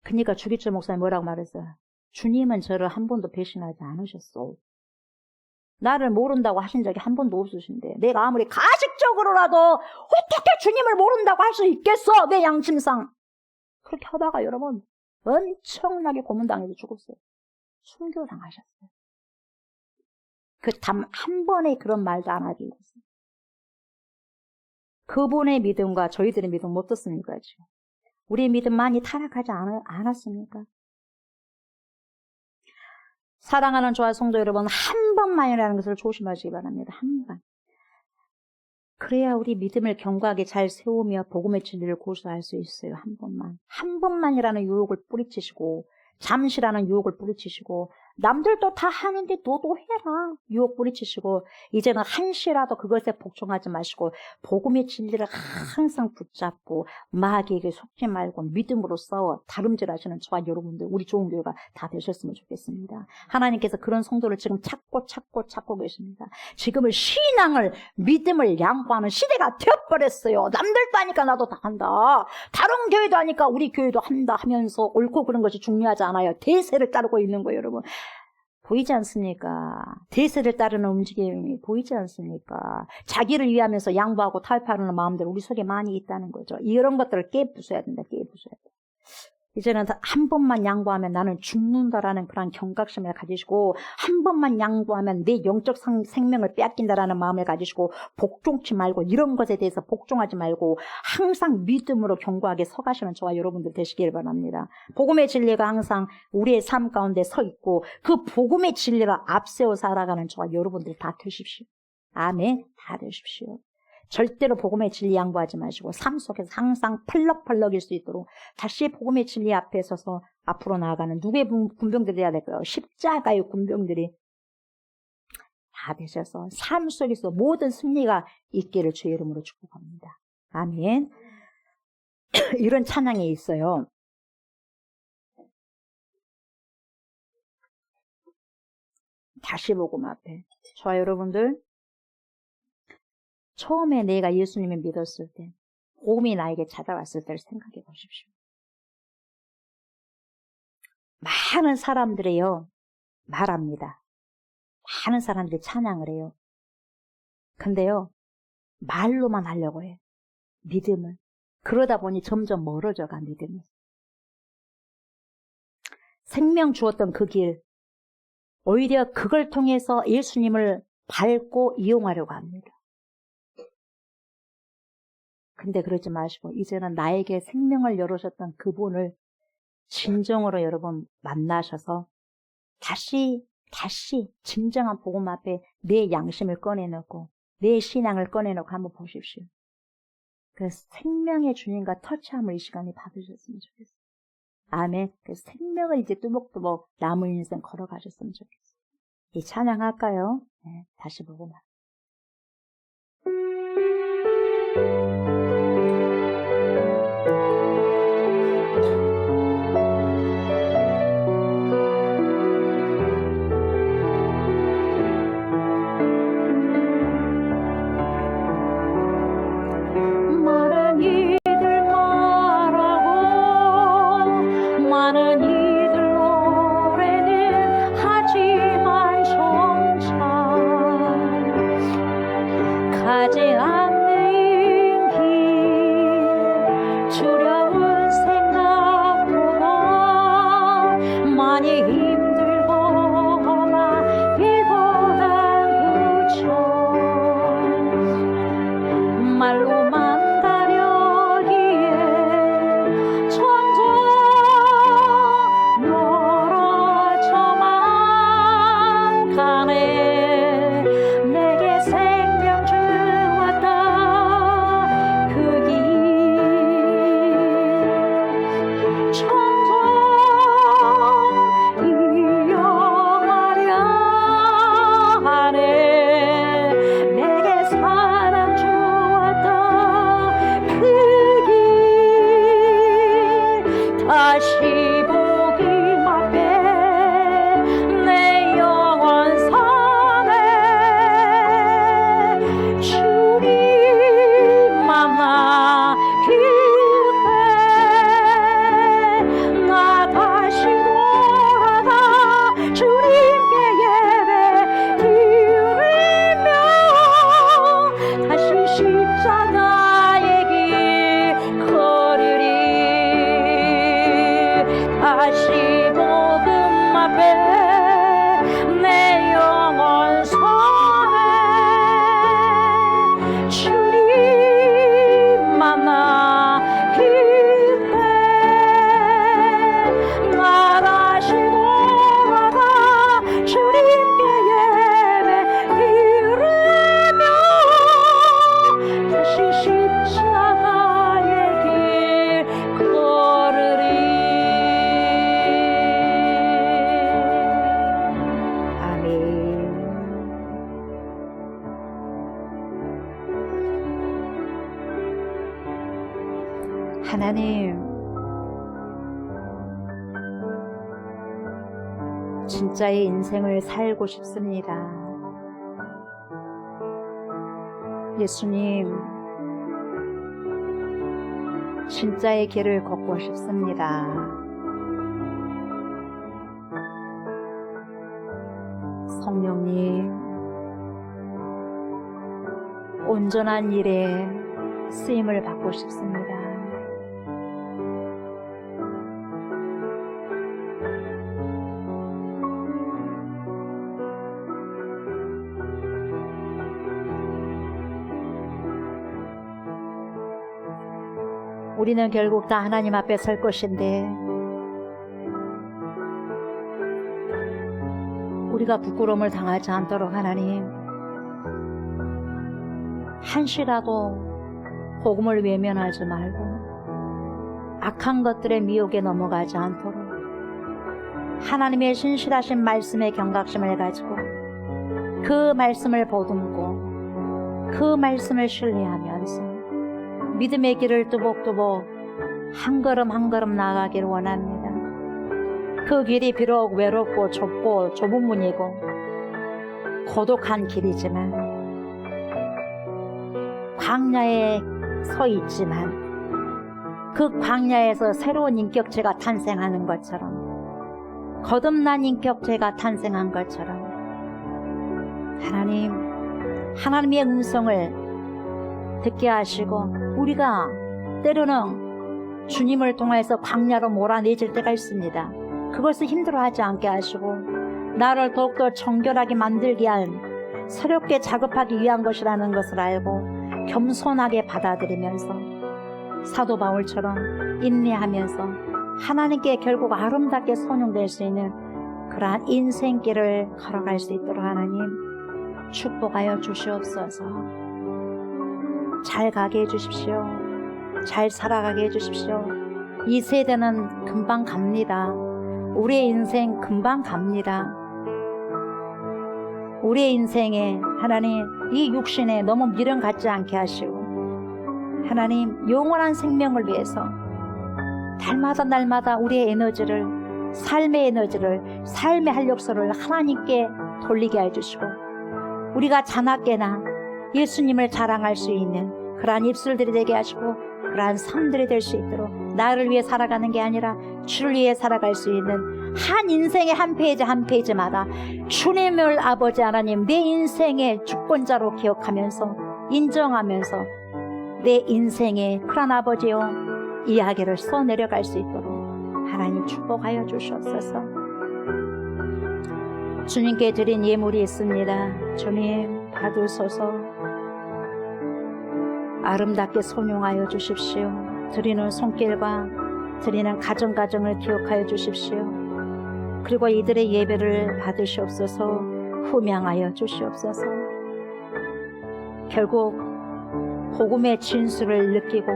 그러니까 주기철 목사님 뭐라고 말했어요? 주님은 저를 한 번도 배신하지 않으셨어. 나를 모른다고 하신 적이 한 번도 없으신데 내가 아무리 가식적으로라도 어떻게 주님을 모른다고 할 수 있겠어? 내 양심상. 그렇게 하다가 여러분 엄청나게 고문당해서 죽었어요. 순교당하셨어요. 그 단 한 번의 그런 말도 안 하기 위해서. 그분의 믿음과 저희들의 믿음 어떻습니까? 지금? 우리의 믿음 많이 타락하지 않았습니까? 사랑하는 저와 성도 여러분, 한 번만이라는 것을 조심하시기 바랍니다. 한 번. 그래야 우리 믿음을 견고하게 잘 세우며 복음의 진리를 고수할 수 있어요. 한 번만. 한 번만이라는 유혹을 뿌리치시고 잠시라는 유혹을 뿌리치시고 남들도 다 하는데 너도 해라 유혹 뿌리치시고 이제는 한시라도 그것에 복종하지 마시고 복음의 진리를 항상 붙잡고 마귀에게 속지 말고 믿음으로 싸워 다름질하시는 저와 여러분들 우리 좋은 교회가 다 되셨으면 좋겠습니다. 하나님께서 그런 성도를 지금 찾고 계십니다. 지금은 신앙을 믿음을 양보하는 시대가 되어버렸어요. 남들도 하니까 나도 다 한다. 다른 교회도 하니까 우리 교회도 한다 하면서 옳고 그런 것이 중요하지 않아요. 대세를 따르고 있는 거예요. 여러분 보이지 않습니까? 대세를 따르는 움직임이 보이지 않습니까? 자기를 위하면서 양보하고 타협하려는 마음들 우리 속에 많이 있다는 거죠. 이런 것들을 깨부숴야 된다. 깨부숴야 돼. 이제는 한 번만 양보하면 나는 죽는다라는 그런 경각심을 가지시고, 한 번만 양보하면 내 영적 생명을 빼앗긴다라는 마음을 가지시고, 복종치 말고, 이런 것에 대해서 복종하지 말고 항상 믿음으로 견고하게 서가시는 저와 여러분들 되시길 바랍니다. 복음의 진리가 항상 우리의 삶 가운데 서 있고, 그 복음의 진리가 앞세워 살아가는 저와 여러분들 다 되십시오. 아멘. 다 되십시오. 절대로 복음의 진리 양보하지 마시고 삶 속에서 항상 펄럭펄럭일 수 있도록 다시 복음의 진리 앞에 서서 앞으로 나아가는 누구의 군병들이 돼야 될까요? 십자가의 군병들이 다 되셔서 삶 속에서 모든 승리가 있기를 주의 이름으로 축복합니다. 아멘. 이런 찬양이 있어요. 다시 복음 앞에 저와 여러분들, 처음에 내가 예수님을 믿었을 때, 복음이 나에게 찾아왔을 때를 생각해 보십시오. 많은 사람들이요, 말합니다. 많은 사람들이 찬양을 해요. 근데요, 말로만 하려고 해요. 믿음을. 그러다 보니 점점 멀어져가, 믿음이. 생명 주었던 그 길, 오히려 그걸 통해서 예수님을 밟고 이용하려고 합니다. 근데 그러지 마시고 이제는 나에게 생명을 열어주셨던 그분을 진정으로 여러분 만나셔서 다시 진정한 복음 앞에 내 양심을 꺼내놓고 내 신앙을 꺼내놓고 한번 보십시오. 그 생명의 주님과 터치함을 이 시간에 받으셨으면 좋겠어요. 아멘. 그 생명을 이제 뚜벅뚜벅 남은 인생 걸어가셨으면 좋겠어요. 이 찬양할까요? 네, 다시 복음 앞에. 하나님, 진짜의 인생을 살고 싶습니다. 예수님, 진짜의 길을 걷고 싶습니다. 성령님, 온전한 일에 쓰임을 받고 싶습니다. 우리는 결국 다 하나님 앞에 설 것인데 우리가 부끄러움을 당하지 않도록 하나님 한시라도 복음을 외면하지 말고 악한 것들의 미혹에 넘어가지 않도록 하나님의 신실하신 말씀의 경각심을 가지고 그 말씀을 보듬고 그 말씀을 신뢰하면서 믿음의 길을 뚜벅뚜벅 한 걸음 한 걸음 나아가기를 원합니다. 그 길이 비록 외롭고 좁고 좁은 문이고 고독한 길이지만 광야에 서 있지만 그 광야에서 새로운 인격체가 탄생하는 것처럼 거듭난 인격체가 탄생한 것처럼 하나님의 음성을 듣게 하시고 우리가 때로는 주님을 통해서 광야로 몰아내질 때가 있습니다. 그것을 힘들어하지 않게 하시고 나를 더욱더 정결하게 만들게 한 새롭게 작업하기 위한 것이라는 것을 알고 겸손하게 받아들이면서 사도 바울처럼 인내하면서 하나님께 결국 아름답게 선용될 수 있는 그러한 인생길을 걸어갈 수 있도록 하나님 축복하여 주시옵소서. 잘 가게 해주십시오. 잘 살아가게 해주십시오. 이 세대는 금방 갑니다. 우리의 인생 금방 갑니다. 우리의 인생에 하나님 이 육신에 너무 미련 갖지 않게 하시고 하나님 영원한 생명을 위해서 날마다 우리의 에너지를 삶의 에너지를 삶의 활력소를 하나님께 돌리게 해주시고 우리가 자나깨나 예수님을 자랑할 수 있는 그러한 입술들이 되게 하시고 그러한 삶들이 될 수 있도록 나를 위해 살아가는 게 아니라 주를 위해 살아갈 수 있는 한 인생의 한 페이지 한 페이지마다 주님을 아버지 하나님 내 인생의 주권자로 기억하면서 인정하면서 내 인생의 큰 아버지요 이야기를 써내려갈 수 있도록 하나님 축복하여 주시옵소서. 주님께 드린 예물이 있습니다. 주님 받으소서. 아름답게 손용하여 주십시오. 드리는 손길과 드리는 가정을 기억하여 주십시오. 그리고 이들의 예배를 받으시옵소서. 후명하여 주시옵소서. 결국 복음의 진수를 느끼고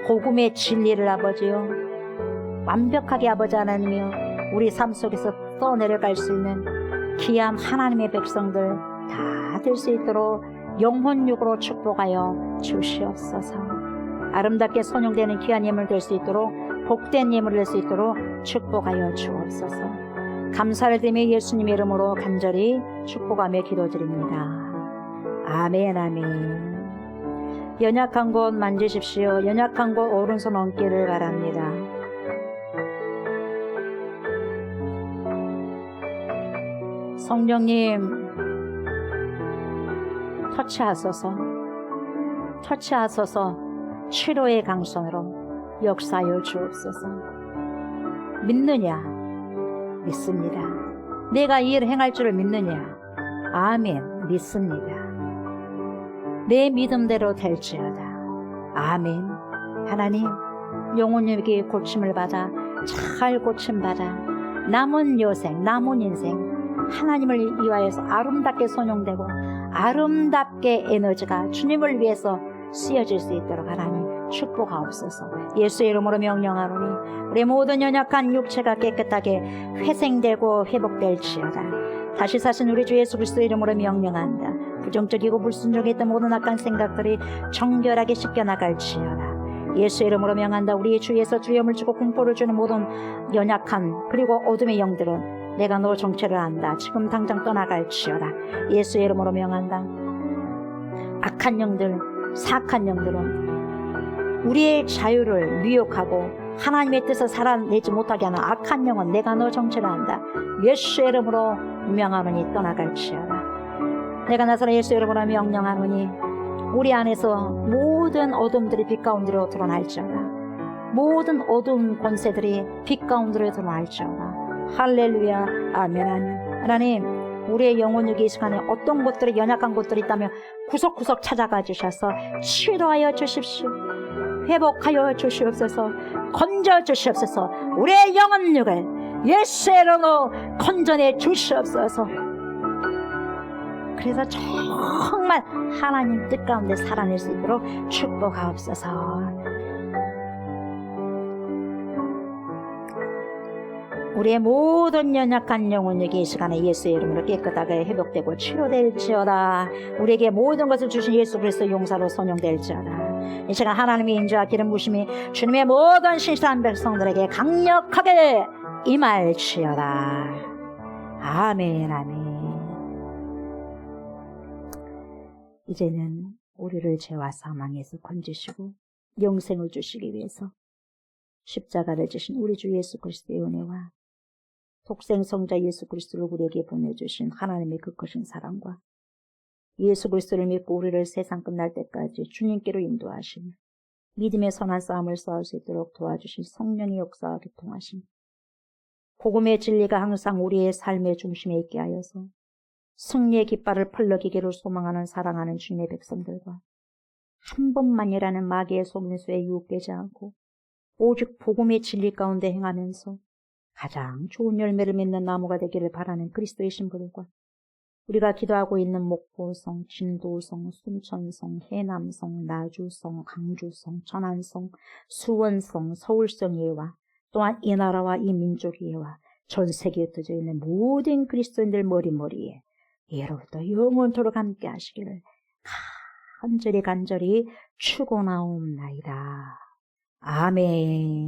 복음의 진리를 아버지요 완벽하게 아버지 하나님이여 우리 삶 속에서 떠내려갈 수 있는 귀한 하나님의 백성들 다 될 수 있도록 영혼육으로 축복하여 주시옵소서. 아름답게 선용되는 귀한 예물 될 수 있도록 복된 예물을 될 수 있도록 축복하여 주옵소서. 감사를 드리며 예수님의 이름으로 간절히 축복하며 기도드립니다. 아멘 아멘. 연약한 곳 만지십시오. 연약한 곳 오른손 얹기를 바랍니다. 성령님 터치하소서. 치료의 강선으로 역사하여 주옵소서. 믿느냐? 믿습니다. 내가 이 일을 행할 줄을 믿느냐? 아멘. 믿습니다. 내 믿음대로 될지어다. 아멘. 하나님 영혼에게 고침을 받아 잘 고침받아 남은 여생 남은 인생 하나님을 위하여서 아름답게 선용되고 아름답게 에너지가 주님을 위해서 쓰여질 수 있도록 하나님 축복하옵소서. 예수의 이름으로 명령하노니 우리 모든 연약한 육체가 깨끗하게 회생되고 회복될지어다. 다시 사신 우리 주 예수 그리스도의 이름으로 명령한다. 부정적이고 불순종했던 모든 악한 생각들이 정결하게 씻겨나갈지어다. 예수의 이름으로 명한다. 우리의 주에서 주염을 주고 공포를 주는 모든 연약한 그리고 어둠의 영들은 내가 너 정체를 안다. 지금 당장 떠나갈지어다. 예수의 이름으로 명한다. 악한 영들, 사악한 영들은 우리의 자유를 미혹하고 하나님의 뜻을 살아내지 못하게 하는 악한 영은 내가 너 정체를 안다. 예수의 이름으로 명하노니 떠나갈지어다. 내가 나사렛 예수의 이름으로 명령하노니 우리 안에서 모든 어둠들이 빛 가운데로 드러날지어다. 모든 어두운 권세들이 빛 가운데로 드러날지어다. 할렐루야. 아멘 아멘. 하나님 우리의 영혼육이 이 시간에 어떤 곳들이 연약한 곳들이 있다면 구석구석 찾아가 주셔서 치료하여 주십시오. 회복하여 주시옵소서. 건져 주시옵소서. 우리의 영혼력을 예수의 이름으로 건져내 주시옵소서. 그래서 정말 하나님 뜻 가운데 살아낼 수 있도록 축복하옵소서. 우리의 모든 연약한 영혼력이 이 시간에 예수의 이름으로 깨끗하게 회복되고 치료될지어다. 우리에게 모든 것을 주신 예수 그리스도 용사로 선용될지어다. 이 시간 하나님의 인자와 기름 부심이 주님의 모든 신실한 백성들에게 강력하게 임할지어다. 아멘, 아멘. 이제는 우리를 죄와 사망에서 건지시고 영생을 주시기 위해서 십자가를 지신 우리 주 예수 그리스도의 은혜와 독생성자 예수 그리스도를 우리에게 보내주신 하나님의 그 크신 사랑과 예수 그리스도를 믿고 우리를 세상 끝날 때까지 주님께로 인도하시며 믿음의 선한 싸움을 싸울 수 있도록 도와주신 성령의 역사와 교통하심, 복음의 진리가 항상 우리의 삶의 중심에 있게 하여서 승리의 깃발을 펄럭이기를 소망하는 사랑하는 주님의 백성들과 한 번만이라는 마귀의 속임수에 유혹되지 않고 오직 복음의 진리 가운데 행하면서 가장 좋은 열매를 맺는 나무가 되기를 바라는 그리스도의 신부들과 우리가 기도하고 있는 목포성, 진도성, 순천성, 해남성, 나주성, 강주성, 천안성, 수원성, 서울성 예와 또한 이 나라와 이 민족 예와 전 세계에 흩어져 있는 모든 그리스도인들 머리머리에 예로부터 영원토록 함께 하시기를 간절히 축원하옵나이다. 아멘.